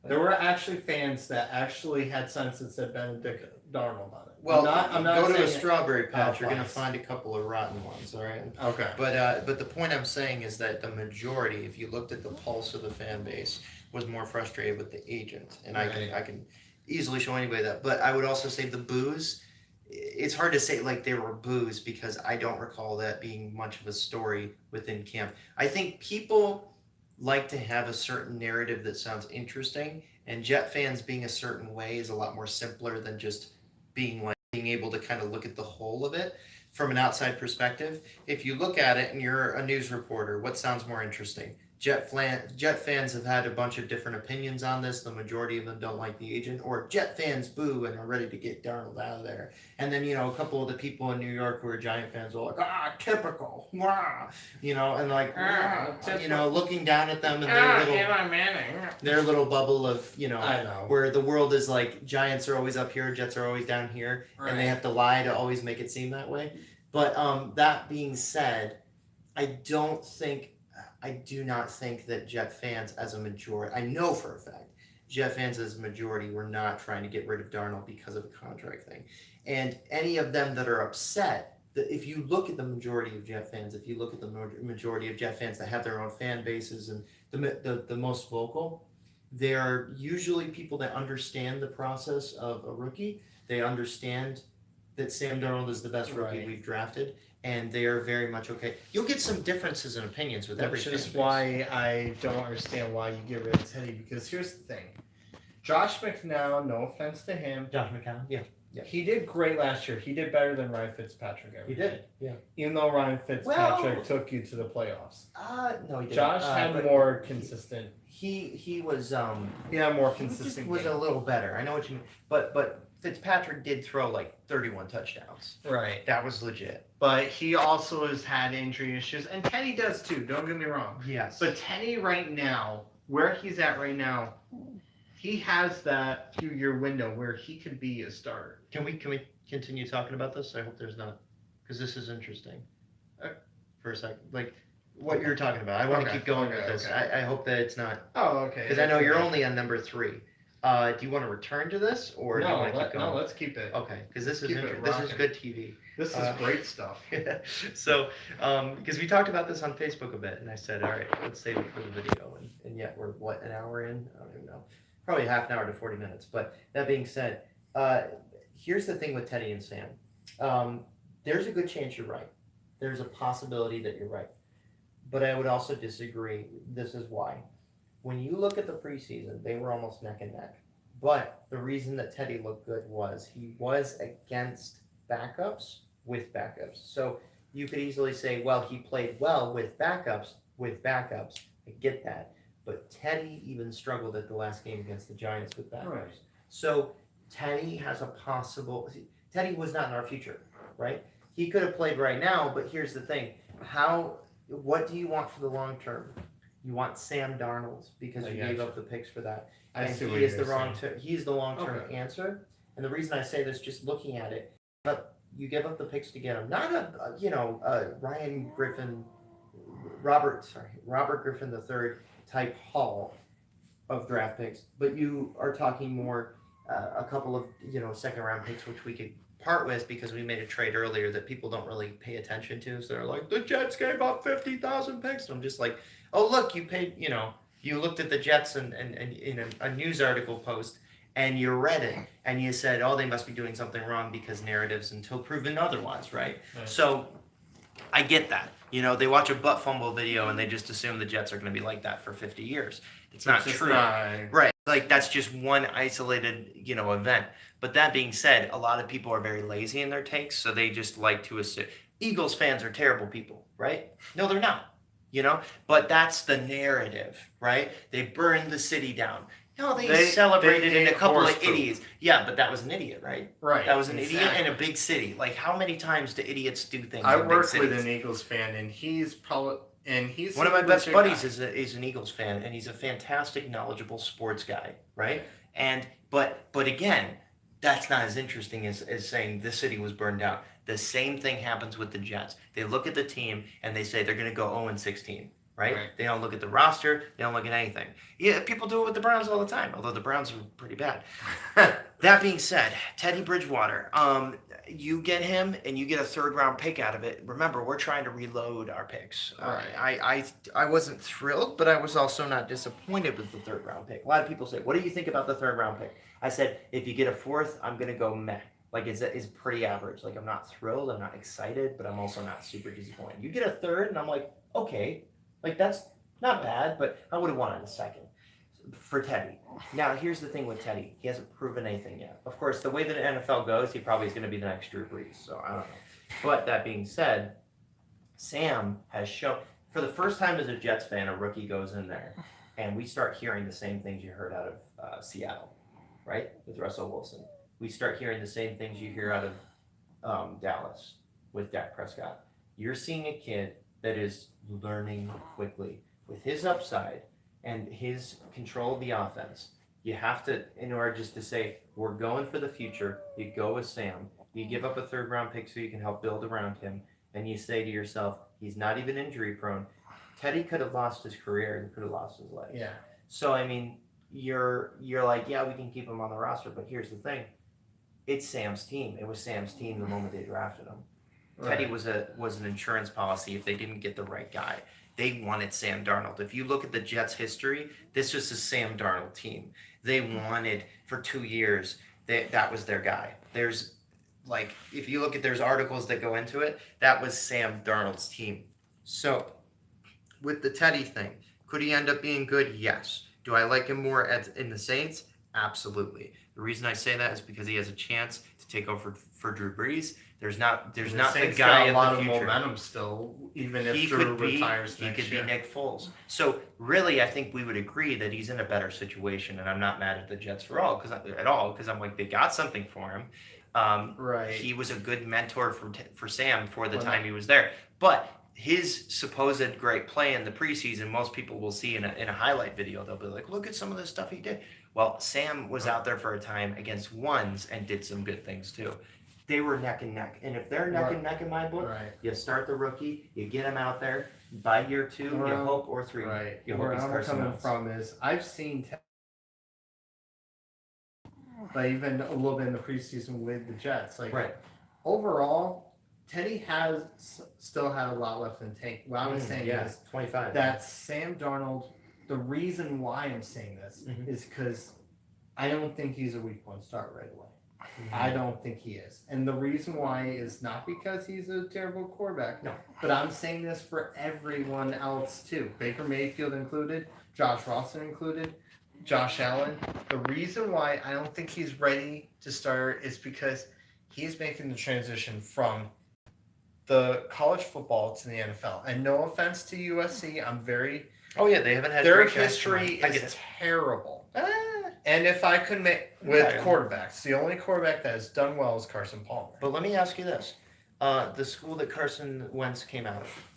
There were actually fans that actually had signs that said Benedict Darnold on it. Well, I'm not go to a saying strawberry patch. You're gonna find a couple of rotten ones. All right. Okay. But the point I'm saying is that the majority, if you looked at the pulse of the fan base, was more frustrated with the agent, and I can easily show anybody that. But I would also say the boos. It's hard to say like they were boos because I don't recall that being much of a story within camp. I think people like to have a certain narrative that sounds interesting, and Jet fans being a certain way is a lot more simpler than just being able to kind of look at the whole of it from an outside perspective. If you look at it and you're a news reporter, what sounds more interesting? Jet fans have had a bunch of different opinions on this. The majority of them don't like the agent, or Jet fans boo and are ready to get Darnold out of there. And then, a couple of the people in New York who are Giant fans are like, typical, and like, looking down at them and their little bubble of, I know. where the world is like Giants are always up here, Jets are always down here, and they have to lie to always make it seem that way. But that being said, I do not think that Jet fans as a majority, I know for a fact, Jet fans as a majority were not trying to get rid of Darnold because of the contract thing. And any of them that are upset, if you look at the majority of Jet fans, if you look at the majority of Jet fans that have their own fan bases and the most vocal, they are usually people that understand the process of a rookie. They understand that Sam Darnold is the best rookie we've drafted, and they are very much okay. You'll get some differences in opinions with every fan base. Which is why I don't understand why you get rid of Teddy, because here's the thing. Josh McCown, no offense to him. Josh McCown, yeah. He did great last year. He did better than Ryan Fitzpatrick ever. He did, yeah. Even though Ryan Fitzpatrick took you to the playoffs. No, he didn't. Josh had more consistent. He was He had more consistent. He was a little better. I know what you mean, but Fitzpatrick did throw like 31 touchdowns. Right. That was legit. But he also has had injury issues, and Teddy does too. Don't get me wrong. Yes. But Teddy right now, where he's at right now, he has that 2-year window where he could be a starter. Can we continue talking about this? I hope there's not, because this is interesting. For a second, like what you're talking about. I want to keep going with this. I hope that it's not. Oh, okay. Because I know you're only on number 3. Do you want to return to this, or do you want to keep going? No, let's keep it. Okay, because this is good TV. This is great stuff. So, because we talked about this on Facebook a bit, and I said, all right, let's save it for the video, and yet we're an hour in? I don't even know. Probably half an hour to 40 minutes. But that being said, here's the thing with Teddy and Sam. There's a good chance you're right. There's a possibility that you're right. But I would also disagree. This is why. When you look at the preseason, they were almost neck and neck. But the reason that Teddy looked good was he was against backups with backups. So you could easily say, well, he played well with backups. I get that. But Teddy even struggled at the last game against the Giants with backups. Right. So Teddy has a possible. Teddy was not in our future, right? He could have played right now, but here's the thing: what do you want for the long term? You want Sam Darnold because you gave up the picks for that. And he is the he's the long-term answer. And the reason I say this, just looking at it, but you give up the picks to get him. Not Robert Griffin III type haul of draft picks, but you are talking more a couple of second round picks, which we could part with because we made a trade earlier that people don't really pay attention to. So they're like, the Jets gave up 50,000 picks. And I'm just like, oh look, you paid, you looked at the Jets and in a news article post and you read it and you said, oh, they must be doing something wrong because narratives until proven otherwise, right? So I get that. They watch a butt fumble video and they just assume the Jets are going to be like that for 50 years. It's not true. Right. Like that's just one isolated, event. But that being said, a lot of people are very lazy in their takes, so they just like to assume Eagles fans are terrible people, right? No, they're not. But that's the narrative, right? They burned the city down. No, they celebrated in a couple of idiots. Yeah, but that was an idiot, right? Right. That was an idiot in a big city. Like, how many times do idiots do things? I work with an Eagles fan, and he's one of my best buddies is an Eagles fan, and he's a fantastic, knowledgeable sports guy, right? And but again, that's not as interesting as saying this city was burned down. The same thing happens with the Jets. They look at the team and they say they're going to go 0-16, right? They don't look at the roster. They don't look at anything. Yeah, people do it with the Browns all the time, although the Browns are pretty bad. That being said, Teddy Bridgewater, you get him and you get a third-round pick out of it. Remember, we're trying to reload our picks. I wasn't thrilled, but I was also not disappointed with the third-round pick. A lot of people say, what do you think about the third-round pick? I said, if you get a fourth, I'm going to go meh. Like, it's pretty average. Like, I'm not thrilled. I'm not excited, but I'm also not super disappointed. You get a third, and I'm like, okay. Like, that's not bad, but I would have wanted a second for Teddy. Now, here's the thing with Teddy. He hasn't proven anything yet. Of course, the way that the NFL goes, he probably is going to be the next Drew Brees, so I don't know. But that being said, Sam has shown, for the first time as a Jets fan, a rookie goes in there, and we start hearing the same things you heard out of Seattle, right, with Russell Wilson. We start hearing the same things you hear out of Dallas with Dak Prescott. You're seeing a kid that is learning quickly with his upside and his control of the offense. You have to, in order just to say, we're going for the future, you go with Sam. You give up a third-round pick so you can help build around him, and you say to yourself, he's not even injury prone. Teddy could have lost his career and could have lost his legs. Yeah. So, I mean, you're like, yeah, we can keep him on the roster, but here's the thing. It's Sam's team. It was Sam's team the moment they drafted him. Right. Teddy was an insurance policy if they didn't get the right guy. They wanted Sam Darnold. If you look at the Jets' history, this was a Sam Darnold team. They wanted, for 2 years, that was their guy. There's, like, if you look at, there's articles that go into it, that was Sam Darnold's team. So, with the Teddy thing, could he end up being good? Yes. Do I like him more in the Saints? Absolutely. The reason I say that is because he has a chance to take over for Drew Brees. There's not the guy a lot of of momentum still, even if Drew retires next year. He could be Nick Foles. So really, I think we would agree that he's in a better situation, and I'm not mad at the Jets at all because I'm like, they got something for him. Right. He was a good mentor for Sam for the time he was there, but his supposed great play in the preseason, most people will see in a highlight video. They'll be like, look at some of the stuff he did. Well, Sam was out there for a time against ones and did some good things too. They were neck and neck. And if they're neck and neck in my book, you start the rookie, you get him out there. By year 2, you hope, or 3. Right. You Where I'm coming from is I've seen but even a little bit in the preseason with the Jets. Like, overall, Teddy has still had a lot left in the tank. What I was saying is 25. That Sam Darnold, the reason why I'm saying this is because I don't think he's a week 1 start right away. I don't think he is. And the reason why is not because he's a terrible quarterback. No. But I'm saying this for everyone else too. Baker Mayfield included, Josh Rosen included, Josh Allen. The reason why I don't think he's ready to start is because he's making the transition from the college football to the NFL. And no offense to USC, I'm very Oh yeah, they haven't had their great guys history come on. I get is it. terrible. Ah, And if I could make with Okay. quarterbacks, the only quarterback that has done well is Carson Palmer. but let me ask you this: the school that Carson Wentz came out of,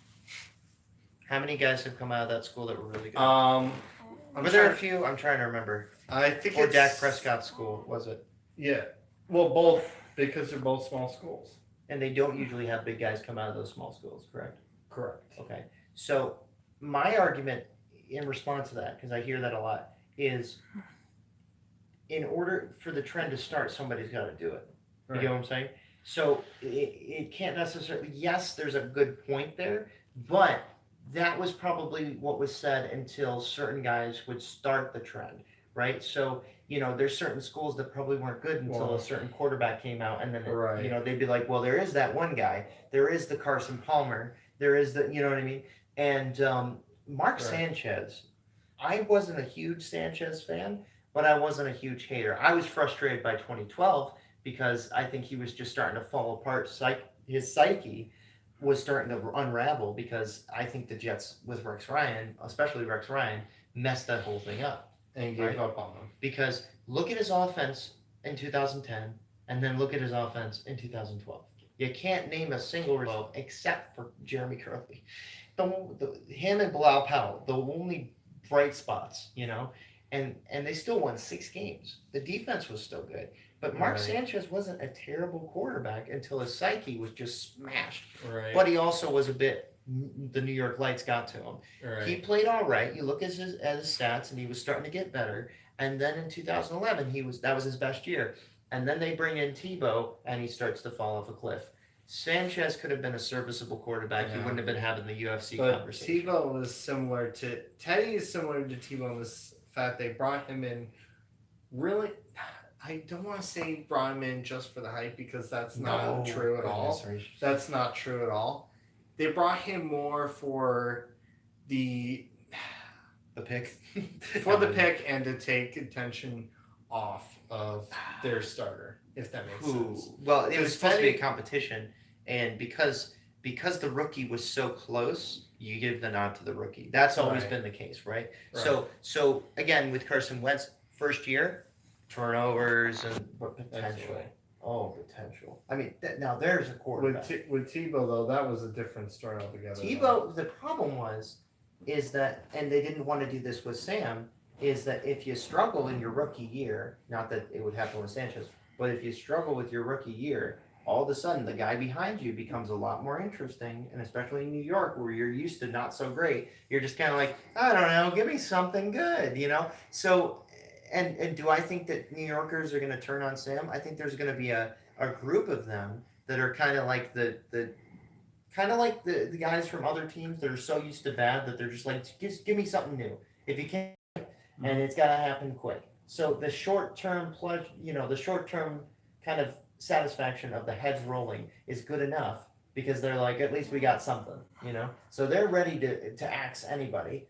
how many guys have come out of that school that were really good? Were there a few? I'm trying to remember. I think Or it's Dak Prescott's school was it? Yeah, well, both because they're both small schools. And they don't usually have big guys come out of those small schools, correct? Correct. Okay. So my argument in response to that, because I hear that a lot, is in order for the trend to start, somebody's got to do it. You get what I'm saying? So it can't necessarily, yes, there's a good point there, but that was probably what was said until certain guys would start the trend, right? So, there's certain schools that probably weren't good until a certain quarterback came out, and then, they'd be like, well, there is that one guy, there is the Carson Palmer, there is the, you know what I mean? And Mark Sanchez, I wasn't a huge Sanchez fan, but I wasn't a huge hater. I was frustrated by 2012 because I think he was just starting to fall apart. His psyche was starting to unravel because I think the Jets with Rex Ryan, especially Rex Ryan, messed that whole thing up. And gave up on them. Because look at his offense in 2010 and then look at his offense in 2012. You can't name a single result except for Jeremy Curley. Him and Bilal Powell, the only bright spots, and they still won 6 games. The defense was still good. But Mark Sanchez wasn't a terrible quarterback until his psyche was just smashed. Right. But he also was the New York Lights got to him. Right. He played all right. You look at his stats, and he was starting to get better. And then in 2011, that was his best year. And then they bring in Tebow, and he starts to fall off a cliff. Sanchez could have been a serviceable quarterback. He wouldn't have been having the UFC conversation. Tebow was similar to Teddy is similar to Tebow in this fact they brought him in. Really, I don't want to say brought him in just for the hype because that's not true at all. That's not true at all. They brought him more for the pick, and to take attention off of their starter, if that makes sense. Well, it was supposed to be a competition, and because the rookie was so close, you give the nod to the rookie. That's always been the case, right? So again, with Carson Wentz, first year, turnovers and potential. Potential. I mean, now there's a quarterback. With Tebow, though, that was a different story altogether. Tebow, the problem is that, and they didn't want to do this with Sam, is that if you struggle in your rookie year, not that it would happen with Sanchez, but if you struggle with your rookie year, all of a sudden the guy behind you becomes a lot more interesting, and especially in New York where you're used to not so great, you're just kind of like, I don't know, give me something good, So, and do I think that New Yorkers are going to turn on Sam? I think there's going to be a group of them that are kind of like the guys from other teams that are so used to bad that they're just like, just give me something new. If you can't, and it's got to happen quick. So the short-term the short-term kind of satisfaction of the heads rolling is good enough because they're like, at least we got something, So they're ready to axe anybody,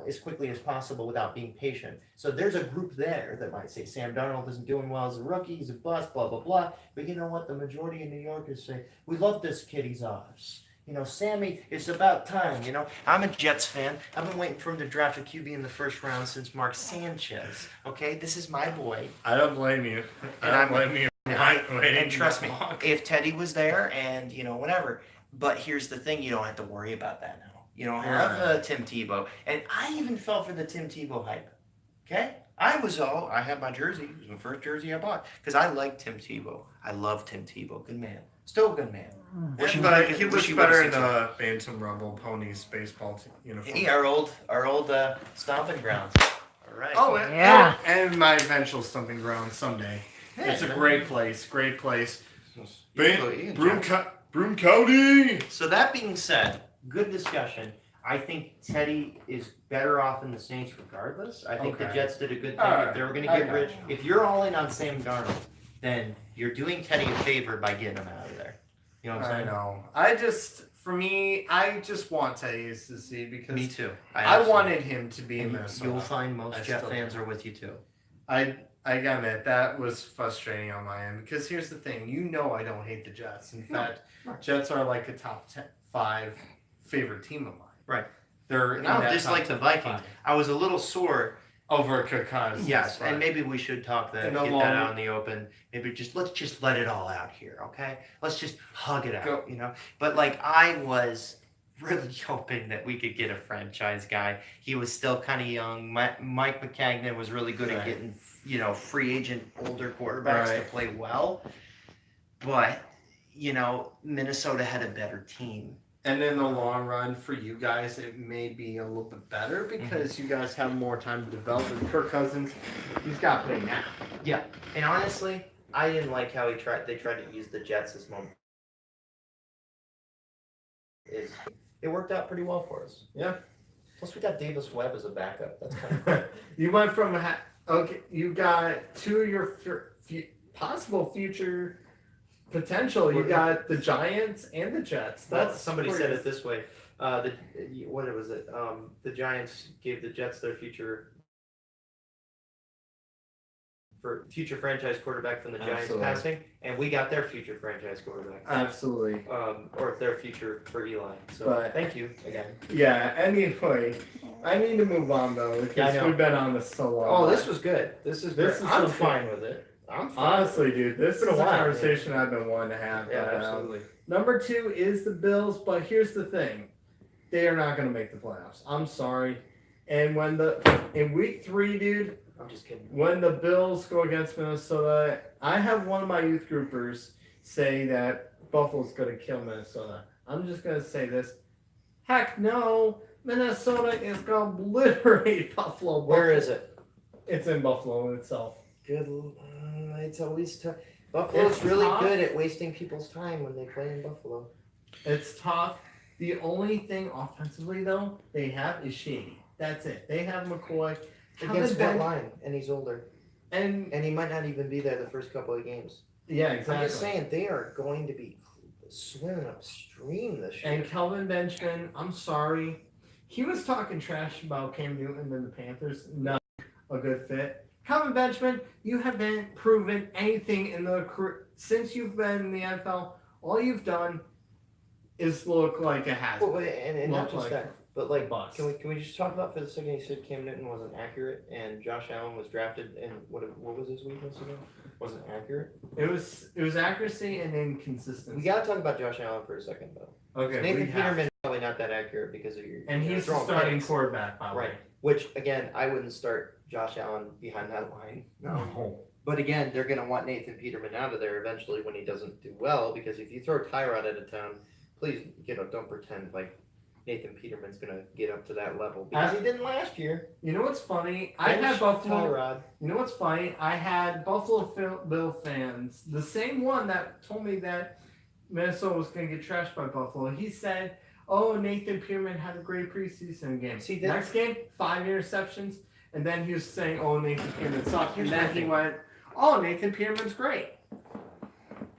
as quickly as possible without being patient. So there's a group there that might say Sam Darnold isn't doing well as a rookie, he's a bust, blah, blah, blah. But you know what? The majority of New Yorkers say, we love this kid, he's ours. Sammy, it's about time, I'm a Jets fan. I've been waiting for him to draft a QB in the first round since Mark Sanchez. Okay, this is my boy. I don't blame you. And trust me, if Teddy was there and, whatever. But here's the thing, you don't have to worry about that now. You don't have Tim Tebow. And I even fell for the Tim Tebow hype. Okay? I had my jersey. It was my first jersey I bought. Because I like Tim Tebow. I love Tim Tebow. Good man. Still a good man. But he looks better in the Bantam Rumble Ponies baseball uniform. Yeah, our old stomping grounds. All right. Oh, yeah. And my eventual stomping ground someday. Yeah, it's a great place. Broome County. So that being said, good discussion. I think Teddy is better off in the Saints regardless. I think the Jets did a good thing. If they were going to get rich, if you're all in on Sam Darnold, then you're doing Teddy a favor by getting him out of there. You know what I'm saying? I know. For me, I just want Teddy to see because Me too. I wanted him to be in Minnesota. You'll find most Jet fans are with you too. I gotta admit, that was frustrating on my end because here's the thing. I don't hate the Jets. In fact, Jets are like a top 5 favorite team of mine. Right. They're and I don't dislike the Vikings. I was a little sore over Kakaz. Yes, and maybe we should talk that, get that out in the open. Maybe let's just let it all out here, okay? Let's just hug it out, you know? But like I was really hoping that we could get a franchise guy. He was still kind of young. Mike McCagnon was really good at getting, free agent older quarterbacks to play well. But, Minnesota had a better team. And in the long run, for you guys, it may be a little bit better because you guys have more time to develop. And Kirk Cousins, he's got to play now. Yeah, and honestly, I didn't like how they tried to use the Jets this moment. It worked out pretty well for us. Yeah. Plus, we got Davis Webb as a backup. That's kind of cool. You went from you got 2 of your possible future potential. You got the Giants and the Jets. Somebody said it this way. What was it? The Giants gave the Jets their future franchise quarterback from the Giants passing, and we got their future franchise quarterback. Absolutely. Or their future for Eli. So thank you again. Yeah. Anyway, I need to move on though because we've been on this so long. Oh, this was good. I'm fine with it. Honestly, dude, this is a conversation I've been wanting to have. Yeah, absolutely. Number 2 is the Bills, but here's the thing: they are not going to make the playoffs. I'm sorry. And in week 3, dude, I'm just kidding. When the Bills go against Minnesota, I have one of my youth groupers say that Buffalo's going to kill Minnesota. I'm just going to say this: heck no, Minnesota is going to obliterate Buffalo. Where is it? It's in Buffalo itself. Good. It's always tough. Buffalo's really good at wasting people's time when they play in Buffalo. It's tough. The only thing offensively, though, they have is Shady. That's it. They have McCoy. Against that line, and he's older. And he might not even be there the first couple of games. Yeah, exactly. I'm just saying, they are going to be swimming upstream this year. And Kelvin Benjamin, I'm sorry. He was talking trash about Cam Newton and the Panthers. Not a good fit. Kelvin Benjamin, you haven't proven anything since you've been in the NFL. All you've done is look like a has-been. Well, and not just that, but like, bust. can we just talk about for the second? You said Cam Newton wasn't accurate, and Josh Allen was drafted, and what was his weakness again? Wasn't accurate. It was accuracy and inconsistency. We gotta talk about Josh Allen for a second, though. Okay. Nathan Peterman probably not that accurate because of your. And he's the starting quarterback, by the way. Right. Which again, I wouldn't start Josh Allen behind that line. No. But again, they're going to want Nathan Peterman out of there eventually when he doesn't do well, because if you throw Tyrod out of town, please, don't pretend like Nathan Peterman's going to get up to that level, because he didn't last year. You know what's funny? I had Buffalo. Tyrod. You know what's funny? I had Buffalo Bill fans, the same one that told me that Minnesota was going to get trashed by Buffalo. He said, "Oh, Nathan Peterman had a great preseason game." See, next game, 5 interceptions. And then he was saying, "Oh, Nathan Peterman sucked." And then he went, "Oh, Nathan Peterman's great."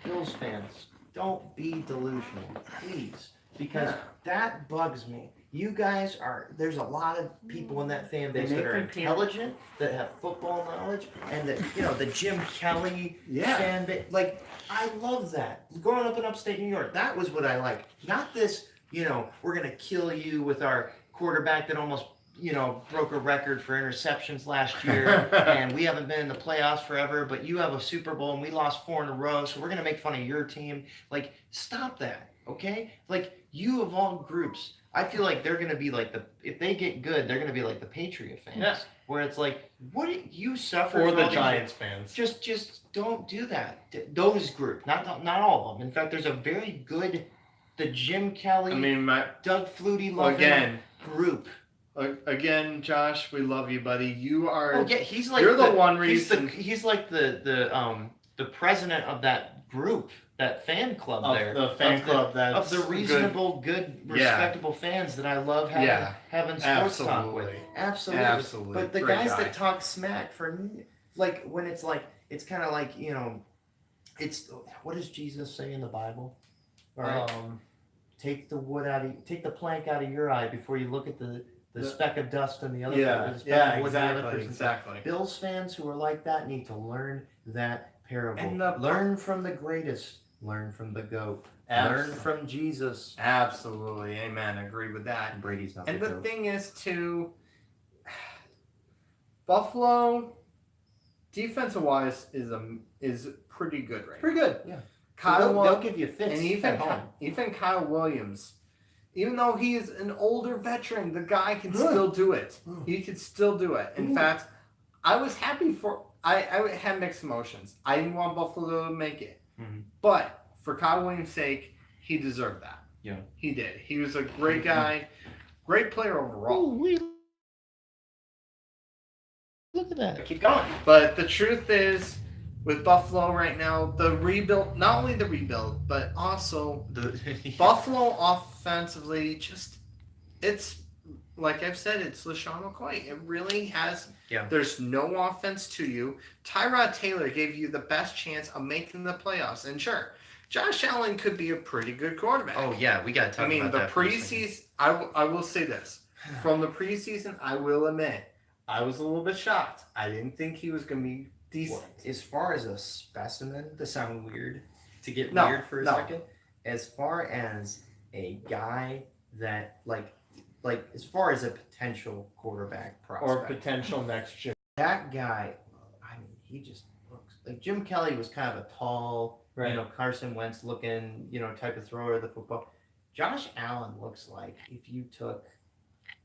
Bills fans, don't be delusional, please, because that bugs me. You guys there's a lot of people in that fan base that are intelligent, that have football knowledge, and that, the Jim Kelly fan base. Like, I love that. Growing up in upstate New York, that was what I like. Not this, we're going to kill you with our quarterback that almost broke a record for interceptions last year, and we haven't been in the playoffs forever, but you have a Super Bowl and we lost 4 in a row, so we're going to make fun of your team. Like, stop that, okay? Like, you of all groups, I feel like they're going to be like if they get good, they're going to be like the Patriot fans, where it's like, what did you suffer? Or the Giants fans. Just don't do that. Those groups, not all of them. In fact, there's a very good, the Jim Kelly, Doug Flutie loving group. Again, Josh, we love you, buddy. You are. Oh yeah, he's like you're the one reason. He's like the president of that group, that fan club there. The fan club that's of the reasonable, good respectable fans that I love having sports talk with. Absolutely. But the guys that talk smack for, like, when it's kind of like, It's what does Jesus say in the Bible? All right. Take the plank out of your eye before you look at the speck of dust in the other. Exactly. Bills fans who are like that need to learn that parable. And learn from the greatest. Learn from the GOAT. Learn from Jesus. Absolutely, amen. Agree with that. And Brady's not. And the the GOAT. thing is, too, Buffalo, defensive-wise, is pretty good right Pretty now. good, yeah. They'll give you fits and at home. even Kyle Williams, even though he is an older veteran, the guy can still do it. He could still do it. In fact, I was happy for. I had mixed emotions. I didn't want Buffalo to make it, but for Kyle Williams' sake, he deserved that. Yeah, he did. He was a great guy, great player overall. Look at that. Keep going. But the truth is, with Buffalo right now, the rebuild, not only the rebuild, but also Buffalo offensively, it's, like I've said, it's LaShawn McCoy. It really has, there's no offense to you. Tyrod Taylor gave you the best chance of making the playoffs. And sure, Josh Allen could be a pretty good quarterback. Oh, yeah, we got to talk about that. The preseason, I will say this. From the preseason, I will admit, I was a little bit shocked. I didn't think he was going to be decent. As far as a specimen, to sound weird, to get weird for a second, as far as a guy that, like as far as a potential quarterback prospect. Or potential next gen. That guy, I mean, he just looks like Jim Kelly was kind of a tall, Carson Wentz looking, type of thrower of the football. Josh Allen looks like if you took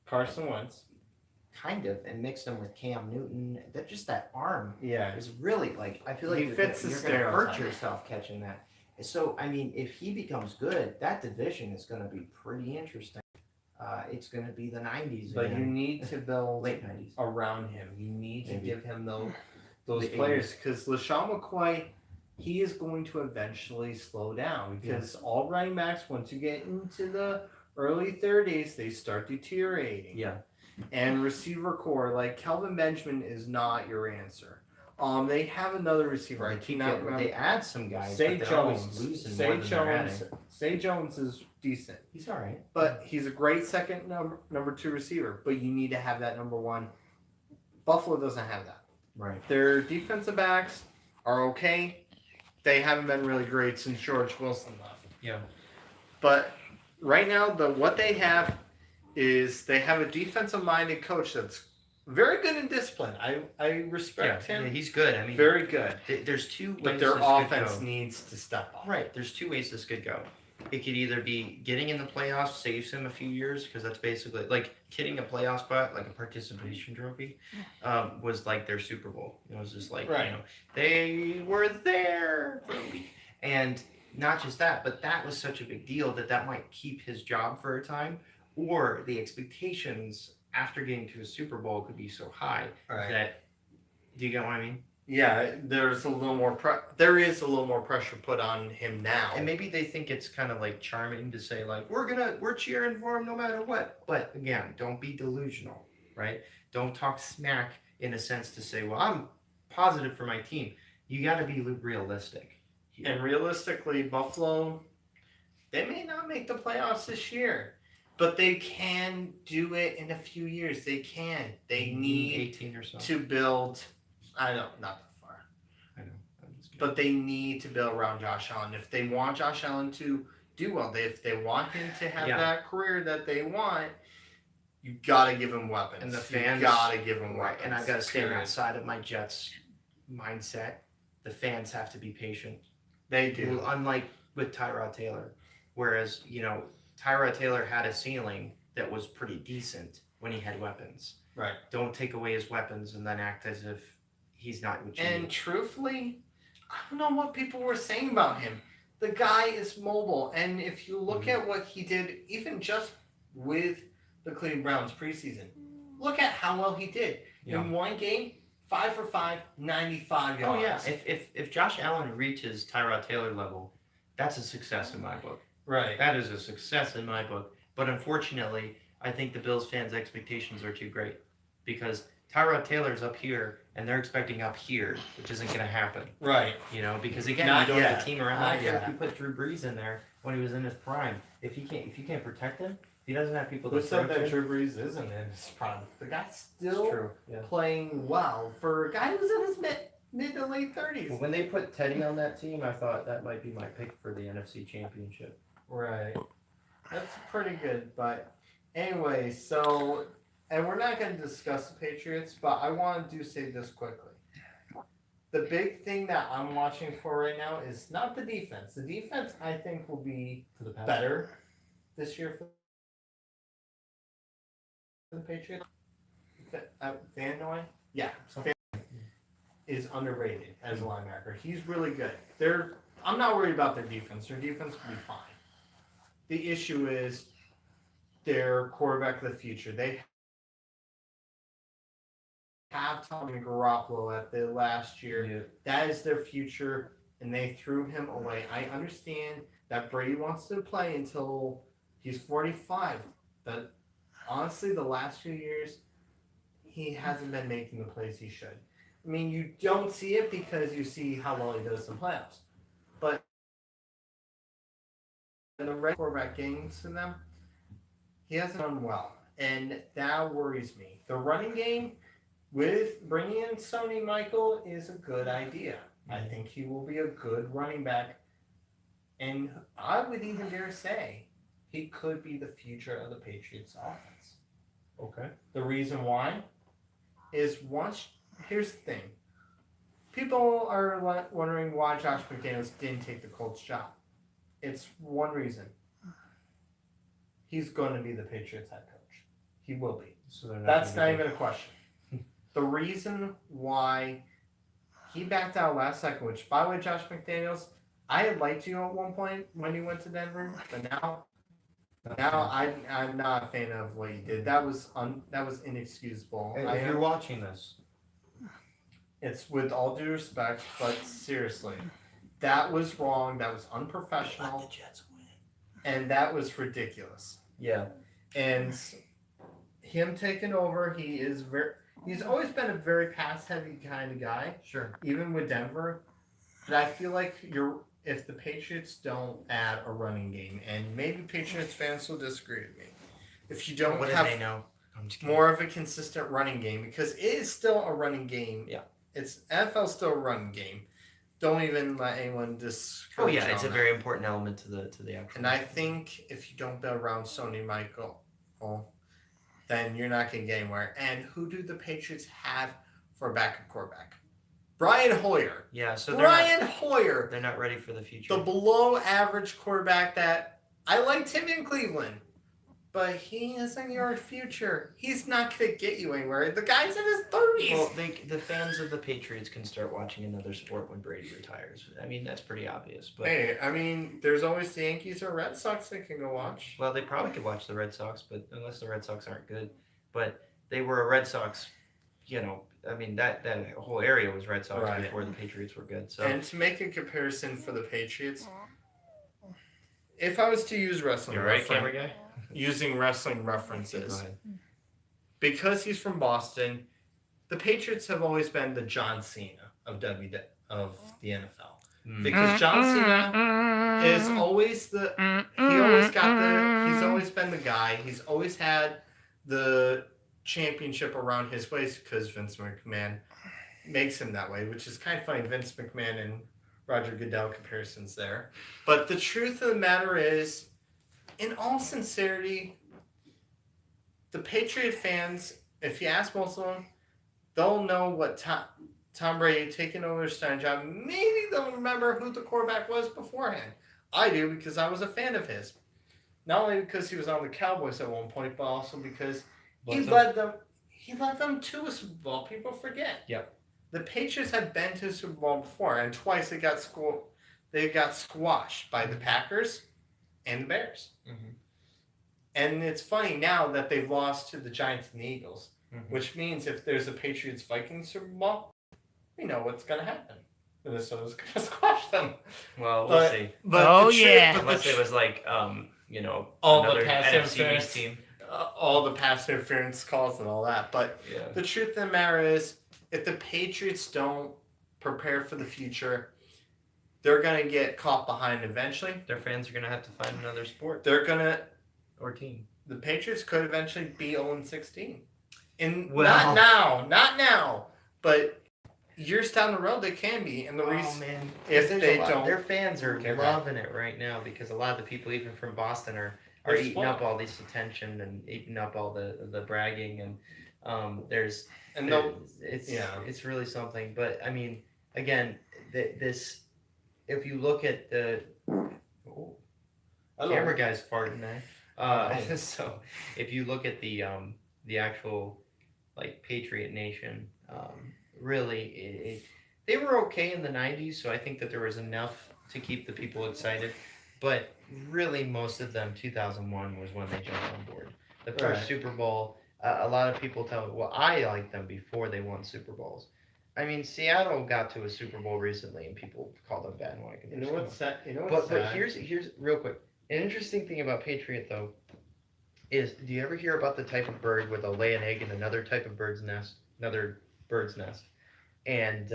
Carson Wentz, kind of, and mixed him with Cam Newton. That arm is really like, I feel like he fits you're going to hurt yourself catching that. So, I mean, if he becomes good, that division is going to be pretty interesting. It's going to be the 90s. But you need to build late 90s around him. You need to give him those players, because LaShawn McCoy, he is going to eventually slow down, because all running backs, once you get into the early 30s, they start deteriorating. Yeah. And receiver core, like Kelvin Benjamin, is not your answer. They have another receiver. Right. They add some guys. Say Jones. Say Jones is decent. He's all right. But he's a great second number 2 receiver. But you need to have that number 1. Buffalo doesn't have that. Right. Their defensive backs are okay. They haven't been really great since George Wilson left. Yeah. But right now, what they have is they have a defensive-minded coach that's very good in discipline. I respect him. Yeah, he's good. I mean, very good. There's two ways. But their offense needs to step up. Right. There's two ways this could go. It could either be getting in the playoffs saves him a few years, because that's basically like getting a playoff spot, like a participation trophy, was like their Super Bowl. It was just like, they were there for a week. And not just that, but that was such a big deal that might keep his job for a time, or the expectations after getting to a Super Bowl could be so high that, do you get what I mean? Yeah, there's a little more there is a little more pressure put on him now. And maybe they think it's kind of like charming to say like, we're cheering for him no matter what. But again, don't be delusional, right? Don't talk smack in a sense to say, well, I'm positive for my team. You got to be realistic. And realistically, Buffalo, they may not make the playoffs this year. But they can do it in a few years. They can. They need 18 or so to build. I know, not that far. I know. But they need to build around Josh Allen. If they want Josh Allen to do well, if they want him to have that career that they want, you got to give him weapons. And the fans got to give him weapons. And I've got to stay outside of my Jets mindset. The fans have to be patient. They do. Unlike with Tyrod Taylor. Whereas, Tyrod Taylor had a ceiling that was pretty decent when he had weapons. Right. Don't take away his weapons and then act as if he's not what you need. And truthfully, I don't know what people were saying about him. The guy is mobile. And if you look at what he did, even just with the Cleveland Browns preseason, look at how well he did. Yeah. In one game, 5 for 5, 95 yards. Oh, yeah. If Josh Allen reaches Tyrod Taylor level, that's a success in my book. Right. That is a success in my book. But unfortunately, I think the Bills fans' expectations are too great, because Tyrod Taylor's up here, and and they're expecting up here, which isn't going to happen. Right. You know, because again, Not you don't have yet. a team around. Not If yet. you put Drew Brees in there when he was in his prime, if you can't protect him, if he doesn't have people Who to said throw that to, Drew Brees isn't in his prime? The guy's it's still true. Yeah. playing well for a guy who's in his mid to late 30s. When they put Teddy on that team, I thought that might be my pick for the NFC Championship. Right. That's pretty good. But anyway, so, and we're not going to discuss the Patriots, but I want to say this quickly. The big thing that I'm watching for right now is not the defense. The defense, I think, will be better this year for the Patriots. Van Noy? Yeah. Van is underrated as a linebacker. He's really good. I'm not worried about their defense. Their defense will be fine. The issue is their quarterback of the future. They have Tommy Garoppolo at the last year. Yeah. That is their future, and they threw him away. I understand that Brady wants to play until he's 45, but honestly, the last few years, he hasn't been making the plays he should. I mean, you don't see it because you see how well he does in playoffs, but in the red quarterback games to them, he hasn't done well, and that worries me. The running game with bringing in Sonny Michael is a good idea. I think he will be a good running back, and I would even dare say he could be the future of the Patriots offense. Okay. The reason why is here's the thing. People are wondering why Josh McDaniels didn't take the Colts job. It's one reason. He's going to be the Patriots head coach. He will be. So That's not even a question. The reason why he backed out last second, which, by the way, Josh McDaniels, I had liked you at one point when you went to Denver, but now I'm not a fan of what you did. That was inexcusable. If you're watching this, it's with all due respect, but seriously, that was wrong. That was unprofessional. let the Jets win. And that was ridiculous. Yeah. And him taking over, he's always been a very pass-heavy kind of guy, Sure. even with Denver. But I feel like if the Patriots don't add a running game, and maybe Patriots fans will disagree with me, if you don't What have do they know? I'm just kidding. more of a consistent running game, because it is still a running game. Yeah. It's NFL's still a running game. Don't even let anyone discourage. Oh yeah, it's on a that. very important element to the actual. And I think if you don't build around Sonny Michael, then you're not going to get anywhere. And who do the Patriots have for a backup quarterback? Brian Hoyer. Yeah, so Hoyer, they're not ready for the future. the below average quarterback that I liked him in Cleveland, but he isn't your future. He's not going to get you anywhere. The guy's in his 30s. Well, the fans of the Patriots can start watching another sport when Brady retires. I mean, that's pretty obvious. But Hey, I mean, there's always the Yankees or Red Sox they can go watch. well, they probably could watch the Red Sox, but unless the Red Sox aren't good. But they were a Red Sox, I mean, that whole area was Red Sox Right. before the Patriots were good. So And to make a comparison for the Patriots, if I was to use wrestling, you're right, camera guy. using wrestling Go references, ahead. because he's from Boston, the Patriots have always been the John Cena of the NFL. Mm. Because John Cena is always he's always been the guy. He's always had the championship around his waist because Vince McMahon makes him that way, which is kind of funny. Vince McMahon and Roger Goodell comparisons there. But the truth of the matter is, in all sincerity, the Patriot fans, if you ask most of them, they'll know what Tom Brady taking over his starting job. Maybe they'll remember who the quarterback was beforehand. I do, because I was a fan of his. Not only because he was on the Cowboys at one point, but also because he led them to a Super Bowl. People forget. Yep. The Patriots had been to a Super Bowl before, and twice they got squashed by the Packers and the Bears. Mm-hmm. And it's funny now that they've lost to the Giants and the Eagles, Mm-hmm. which means if there's a Patriots-Vikings Super Bowl, we know what's going to happen. Minnesota's going to squash them. Well, we'll see. But Unless it was like, all another the pass NFC interference East team. all the pass interference calls and all that. But Yeah. the truth of the matter is, if the Patriots don't prepare for the future, they're gonna get caught behind eventually. Their fans are gonna have to find another sport They're gonna. or team. The Patriots could eventually be 0-16. And Well- not now, but years down the road they can be. And the reason man, if there's they a lot- don't- their fans are get loving it right now because a lot of the people, even from Boston, are They're eating spoiled. up all this attention and eating up all the bragging and there's and they'll it's really something. But I mean, again, this if you look at the camera guy's farting there. So if you look at the actual like Patriot Nation, really they were okay in the 90s, so I think that there was enough to keep the people excited. But really, most of them, 2001 was when they jumped on board. The first Right. Super Bowl, a lot of people tell me, well, I liked them before they won Super Bowls. I mean, Seattle got to a Super Bowl recently, and people call them bandwagon. You know what's sad? You know what's But sad? here's real quick. An interesting thing about Patriot though is, do you ever hear about the type of bird where they'll lay an egg in another bird's nest, and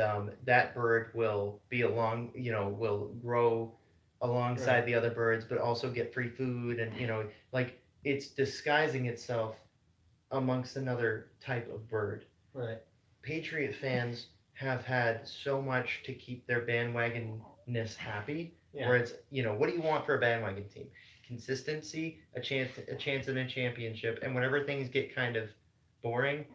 that bird will be will grow alongside the other birds, but also get free food, and like it's disguising itself amongst another type of bird. Right. Patriot fans have had so much to keep their bandwagonness happy. Yeah. Where it's, what do you want for a bandwagon team? Consistency, a chance in a championship, and whenever things get kind of boring,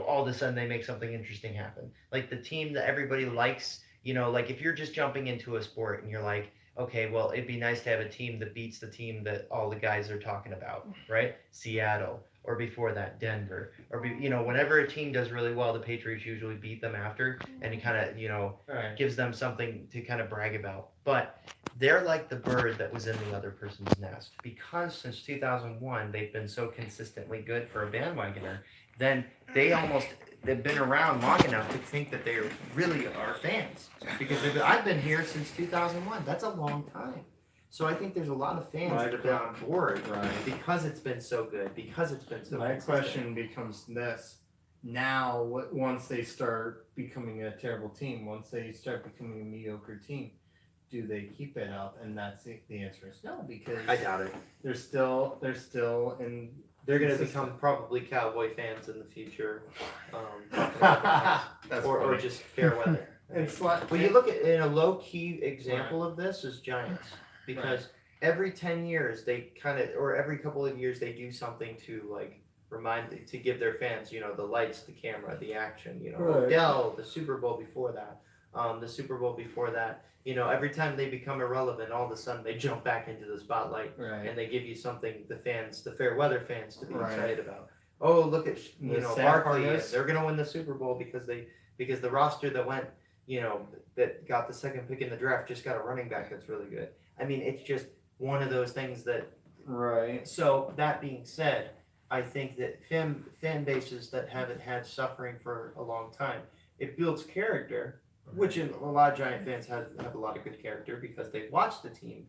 all of a sudden they make something interesting happen. Like the team that everybody likes, like if you're just jumping into a sport and you're like, okay, well, it'd be nice to have a team that beats the team that all the guys are talking about, right? Seattle, or before that, Denver, or whenever a team does really well, the Patriots usually beat them after, and it kind of, Right. gives them something to kind of brag about. But they're like the bird that was in the other person's nest, because since 2001 they've been so consistently good for a bandwagoner. Then they've been around long enough to think that they really are fans, because I've been here since 2001. That's a long time. So I think there's a lot of fans that have been on board because it's been so good, because it's been so My consistent. question becomes this: now, once they start becoming a terrible team, once they start becoming a mediocre team, do they keep it up? And that's the answer is no, because I doubt it. they're still in. They're going to consistent. become probably Cowboy fans in the future, That's or funny. just fair weather. It's like Well, you look at in a low key example of this is Giants, because every 10 years they or every couple of years they do something to to give their fans, the lights, the camera, the action, Right. Odell, the Super Bowl before that, every time they become irrelevant, all of a sudden they jump back into the spotlight and they give you something the fair weather fans to be excited about. Oh, look at The sad Barkley, part is- they're gonna win the Super Bowl because the roster that went, that got the second pick in the draft just got a running back that's really good. I mean, it's just one of those things that. Right. So that being said, I think that fan bases that haven't had suffering for a long time, it builds character, which a lot of Giant fans have a lot of good character because they've watched the team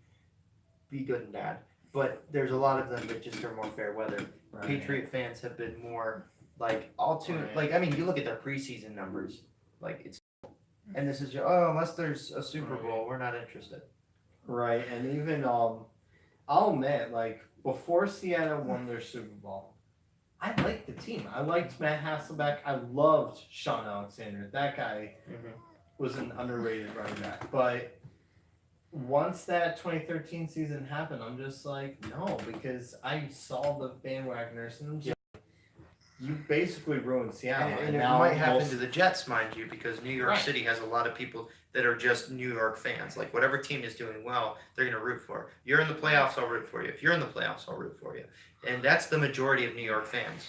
be good and bad. But there's a lot of them that just are more fair weather. Right. Patriot fans have been more you look at their preseason numbers, and this is unless there's a Super Bowl, we're not interested. Right, and even I'll admit, before Seattle won their Super Bowl, I liked the team. I liked Matt Hasselbeck. I loved Sean Alexander. That guy was an underrated running back. But once that 2013 season happened, I'm just like, no, because I saw the bandwagoners and I'm just you basically ruined Seattle. And it now might happen to the Jets, mind you, because New York Right. City has a lot of people that are just New York fans. Like whatever team is doing well, they're going to root for. You're in the playoffs, I'll root for you. If you're in the playoffs, I'll root for you. And that's the majority of New York fans.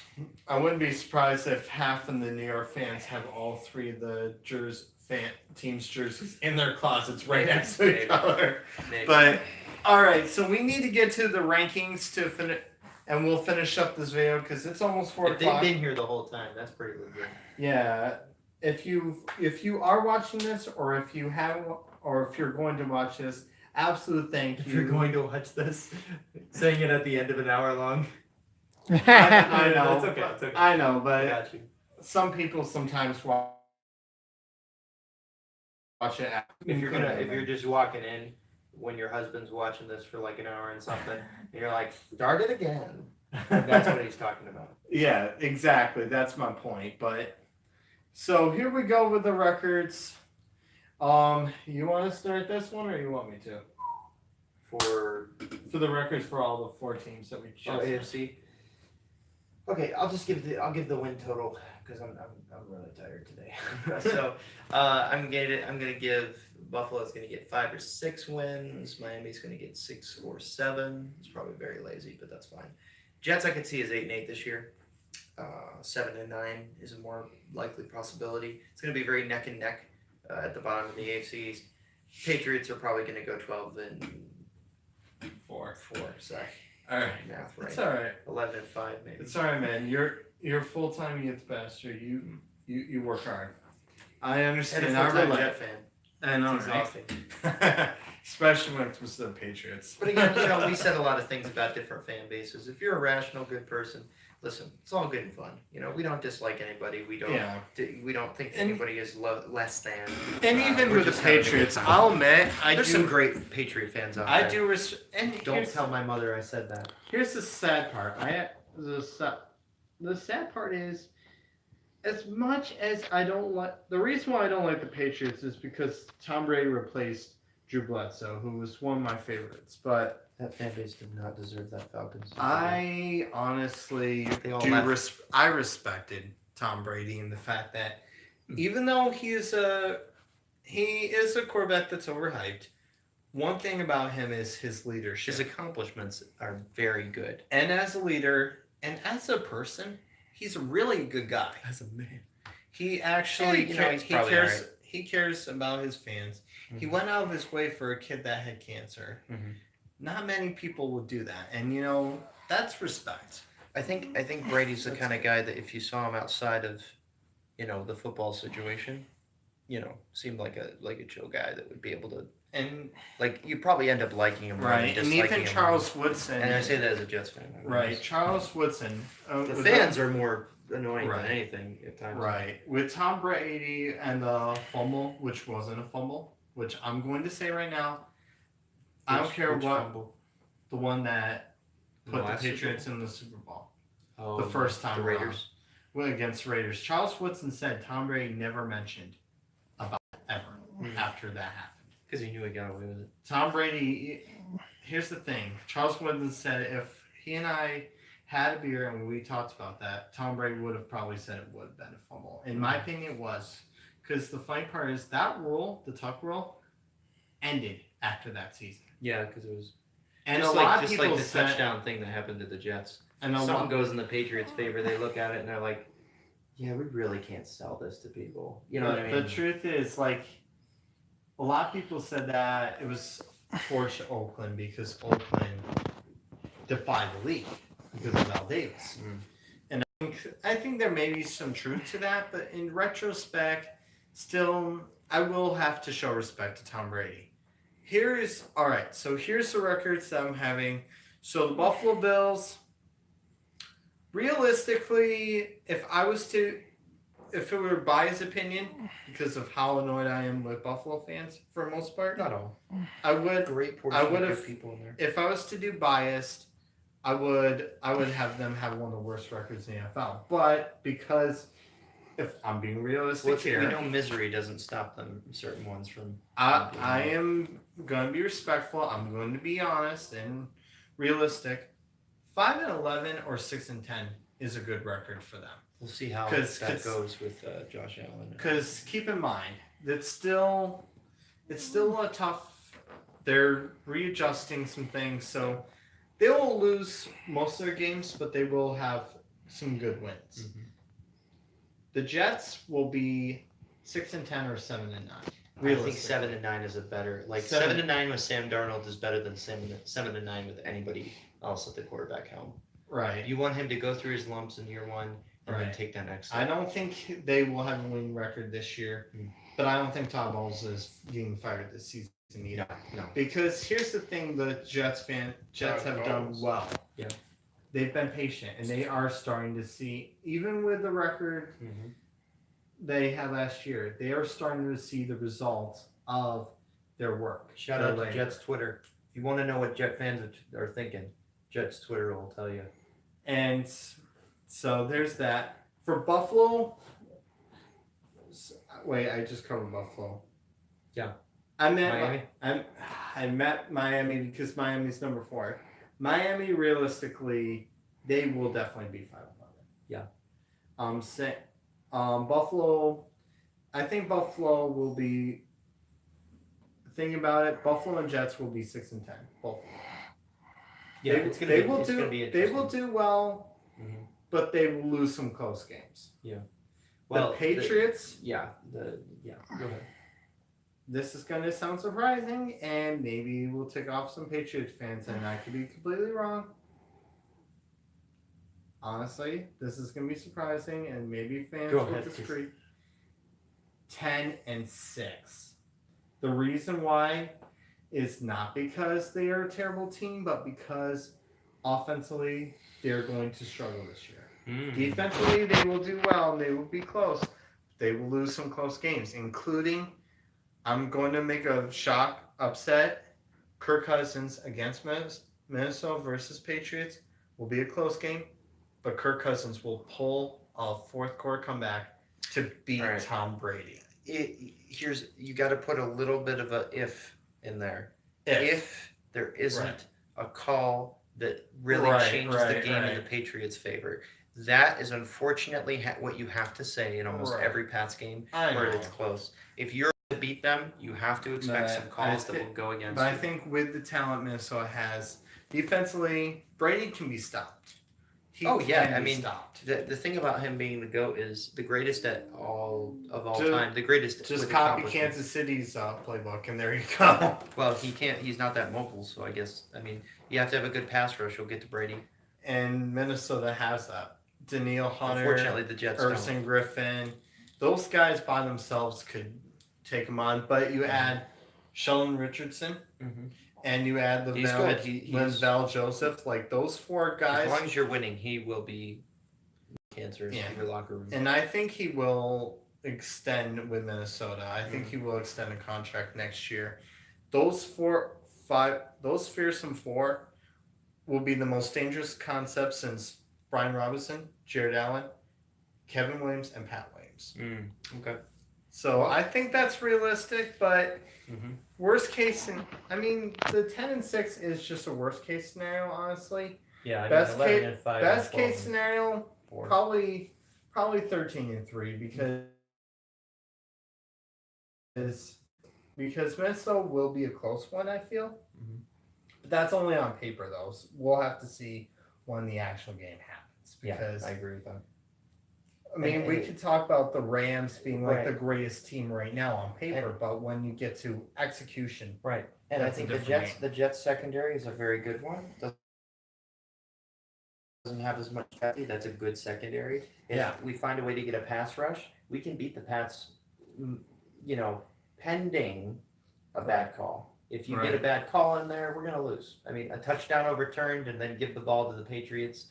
I wouldn't be surprised if half of the New York fans have all three of the team's jerseys in their closets right next to each other. Maybe. But all right, so we need to get to the rankings to finish, and we'll finish up this video because it's almost 4 if they've o'clock. been here the whole time, that's pretty legit. Yeah, if you are watching this, or if you have, or if you're going to watch this, absolute thank you. If you're going to watch this, saying it at the end of an hour long. I know, It's okay. I know, I but got you. some people sometimes watch watch it. If you're just walking in when your husband's watching this for like an hour and something, and you're like, start it again. That's what he's talking about. Yeah, exactly. That's my point. But so here we go with the records. You want to start this one, or you want me to? For the records for all the 4 teams that we just AFC. Okay, I'll give the win total because I'm really tired today. So I'm gonna give Buffalo's gonna get 5 or 6 wins. Miami's gonna get 6 or 7. It's probably very lazy, but that's fine. Jets I could see as 8-8 this year. 7-9 is a more likely possibility. It's gonna be very neck and neck at the bottom of the AFC East. Patriots are probably gonna go 12-4. Sorry. All right. Math right. It's all right. 11-5 maybe. It's all right, man. You're a full-time youth pastor. You work hard. I understand. And a full-time Jet fan. I know, it's exhausting. Especially when it was the Patriots. But again, we said a lot of things about different fan bases. If you're a rational, good person, listen, it's all good and fun. We don't dislike anybody. We don't think anybody is less than. And even with the Patriots, I'll admit, there's some great Patriot fans out there. I do Don't tell my mother I said that. Here's the sad part. The sad part is, as much as I don't like, the reason why I don't like the Patriots is because Tom Brady replaced Drew Bledsoe, who was one of my favorites. But that fan base did not deserve that Falcons. I honestly I respected Tom Brady in the fact that even though he is a quarterback that's overhyped, one thing about him is his leadership. His accomplishments are very good. And as a leader and as a person, he's a really good guy. As a man. He actually he cares about his fans. Mm-hmm. He went out of his way for a kid that had cancer. Mm-hmm. Not many people would do that. And that's respect. I think Brady's the kind of guy that if you saw him outside of, the football situation, seemed like a chill guy that would be able to, and you probably end up liking him, right? And even Charles Woodson, and I say that as a Jets fan, right? Charles Woodson, the fans are more annoying than anything at times, right? With Tom Brady and the fumble, which wasn't a fumble, which I'm going to say right now, I don't care what fumble? The one that put the Patriots in the Super Bowl, the first time the Raiders. Against Raiders. Charles Woodson said Tom Brady never mentioned about it ever after that happened. Because he knew he got away with it. Tom Brady, here's the thing. Charles Woodson said if he and I had a beer and we talked about that, Tom Brady would have probably said it would have been a fumble. In my opinion, it was. Because the funny part is that rule, the Tuck rule, ended after that season. Yeah, because it was... And just a lot of just people like the touchdown thing that happened to the Jets. And something goes in the Patriots' favor, they look at it and they're like, yeah, we really can't sell this to people. You know what I mean? The truth is, a lot of people said that it was for Oakland because Oakland defied the league because of Al Davis. And I think there may be some truth to that, but in retrospect, still, I will have to show respect to Tom Brady. Here's the records that I'm having. So the Buffalo Bills, realistically, if it were biased opinion, because of how annoyed I am with Buffalo fans for the most part, not all, I would have people in there. If I was to do biased, I would have them have one of the worst records in the NFL. But because if I'm being realistic here, we know misery doesn't stop them certain ones from. I am going to be respectful. I'm going to be honest and realistic. 5-11 or 6-10 is a good record for them. We'll see how that goes with Josh Allen. Because keep in mind, it's still a tough. They're readjusting some things, so they will lose most of their games, but they will have some good wins. Mm-hmm. The Jets will be 6-10 or 7-9. I think 7-9 is a better 7-9 with Sam Darnold is better than 7-9 with anybody else at the quarterback helm. Right. You want him to go through his lumps in year one and then take that next step. I don't think they will have a winning record this year, but I don't think Todd Bowles is getting fired this season either. No. Because here's the thing: the Jets have done well. Yeah. They've been patient, and they are starting to see, even with the record they had last year, they are starting to see the results of their work. Shout their out to labor. Jets Twitter. If you want to know what Jet fans are thinking, Jets Twitter will tell you. And so there's that. For Buffalo, wait, I just covered Buffalo. Yeah. I meant Miami? I met Miami because Miami's number 4. Miami, realistically, they will definitely be 500. Yeah. Buffalo, I think Buffalo will be. Thinking about it, Buffalo and Jets will be 6 and 10. Both. Yeah, They will do well, but they will lose some close games. Yeah. Well, the Patriots. Go ahead. This is going to sound surprising, and maybe we'll tick off some Patriots fans, and I could be completely wrong. Honestly, this is going to be surprising, and maybe fans will disagree. 10 and 6. The reason why is not because they are a terrible team, but because offensively they're going to struggle this year. Defensively, they will do well and they will be close. They will lose some close games, including, I'm going to make a shock upset. Kirk Cousins against Minnesota versus Patriots will be a close game, but Kirk Cousins will pull a fourth quarter comeback to beat Tom Brady. You got to put a little bit of a if in there. If there isn't a call that really changes the game in the Patriots' favor. That is unfortunately what you have to say in almost every Pats game where it's close. If you're to beat them, you have to expect some calls that will go against you. But I think with the talent Minnesota has, defensively, Brady can be stopped. The thing about him being the GOAT is the greatest of all time. The greatest. Just copy Kansas City's playbook, and there you go. Well, he can't. He's not that mobile, so I guess. I mean, you have to have a good pass rush. You'll get to Brady. And Minnesota has that. Danielle Hunter, unfortunately, the Jets Erson Griffin, those guys by themselves could take them on. But you add Sheldon Richardson. And you add Linval Joseph, like those 4 guys. As long as you're winning, he will be cancerous in your locker room. And I think he will extend with Minnesota. I think he will extend a contract next year. Those fearsome 4 will be the most dangerous concept since Brian Robinson, Jared Allen, Kevin Williams, and Pat Williams. Okay. So I think that's realistic, but worst case, the 10 and 6 is just a worst case scenario, honestly. Yeah, best 11 and 5. Best case scenario, 4. probably 13 and 3 because Minnesota will be a close one, I feel. But that's only on paper, though. So we'll have to see when the actual game happens. Because I agree with that. I mean, we could talk about the Rams being like the greatest team right now on paper, but when you get to execution, and I think the Jets secondary is a very good one. Doesn't have as much depth. That's a good secondary. If we find a way to get a pass rush, we can beat the Pats. Pending a bad call. If you get a bad call in there, we're gonna lose. I mean, a touchdown overturned and then give the ball to the Patriots.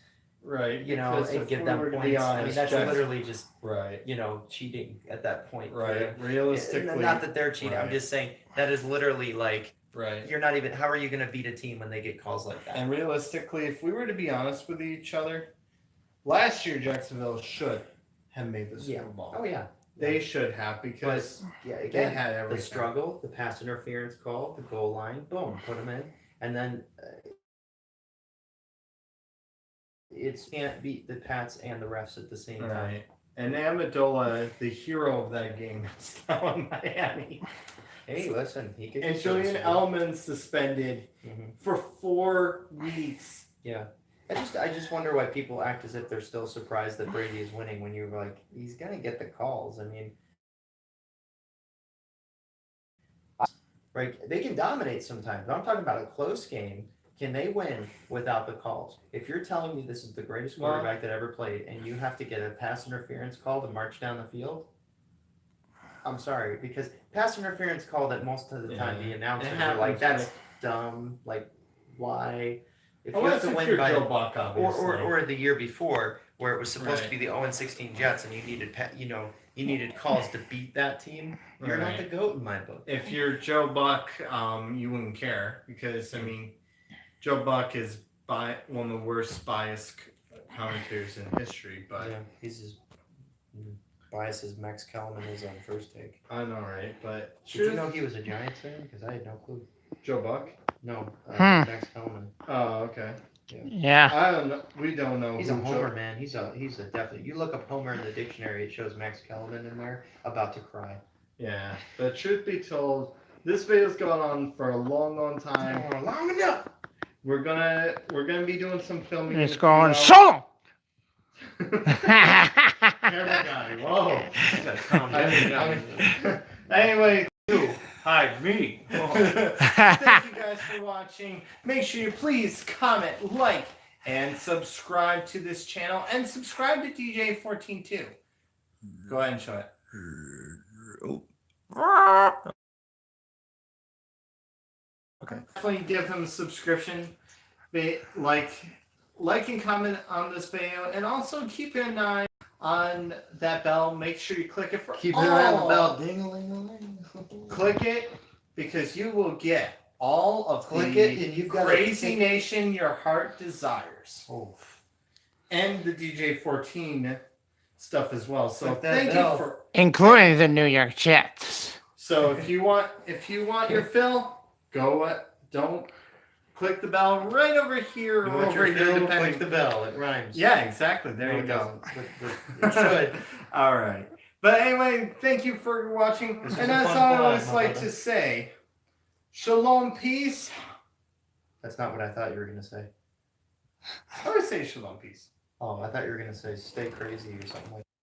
And give them points. I mean, that's literally just cheating at that point. Realistically, not that they're cheating. I'm just saying that is literally like you're not even. How are you going to beat a team when they get calls like that? And realistically, if we were to be honest with each other, last year Jacksonville should have made the Super Bowl. Oh yeah, they should have because again, they had everything. The struggle, the pass interference call, the goal line, boom, put them in, and then. It can't beat the Pats and the refs at the same time. And Amendola, the hero of that game, is now in Miami. Hey, listen, he could. And Julian Edelman suspended for 4 weeks. Yeah, I just wonder why people act as if they're still surprised that Brady is winning when you're like, he's gonna get the calls. I mean, they can dominate sometimes. But I'm talking about a close game. Can they win without the calls? If you're telling me this is the greatest quarterback that ever played and you have to get a pass interference call to march down the field, I'm sorry, because pass interference call that most of the time the announcers are like, that's dumb. Like, why? If you have to win by or the year before where it was supposed to be the 0-16 Jets and you needed You needed calls to beat that team. You're not the GOAT in my book. If you're Joe Buck, you wouldn't care because I mean, Joe Buck is one of the worst biased commentators in history. But yeah, he's as biased as Max Kellerman is on First Take. I know, right? But did you know he was a Giants fan? Because I had no clue. Joe Buck? No, Max Kellerman. Oh, okay. Yeah. I don't know. We don't know. He's a homer, man. He's a definite. You look up homer in the dictionary, it shows Max Kellerman in there, about to cry. Yeah, but truth be told, this video's gone on for a long time. Long enough. We're gonna be doing some filming. It's going solo. Camera guy. Whoa. Anyway, Hi, me. thank you guys for watching. Make sure you please comment, like, and subscribe to this channel, and subscribe to DJ14 too. Go ahead and show it. Okay. Definitely give him a subscription. Like and comment on this video, and also keep an eye on that bell. Make sure you click it for Keep an eye on the bell. Ding-a-ling-a-ling. Click it because you will get all of Click the it and you've got Crazy Nation your heart desires. Oh. And the DJ14 stuff as well. So Click that thank bell. you for Including the New York Jets. So if you want your fill, don't click the bell right over here You or want over your here. fill, Depending. click the bell. It rhymes. Yeah, exactly. There No, you it go. doesn't. It should. All right. But anyway, thank you for watching. This was And a that's fun all I vlog, would my like brother. to say. Shalom, peace. That's not what I thought you were going to say. I would say shalom, peace. Oh, I thought you were going to say stay crazy or something like that.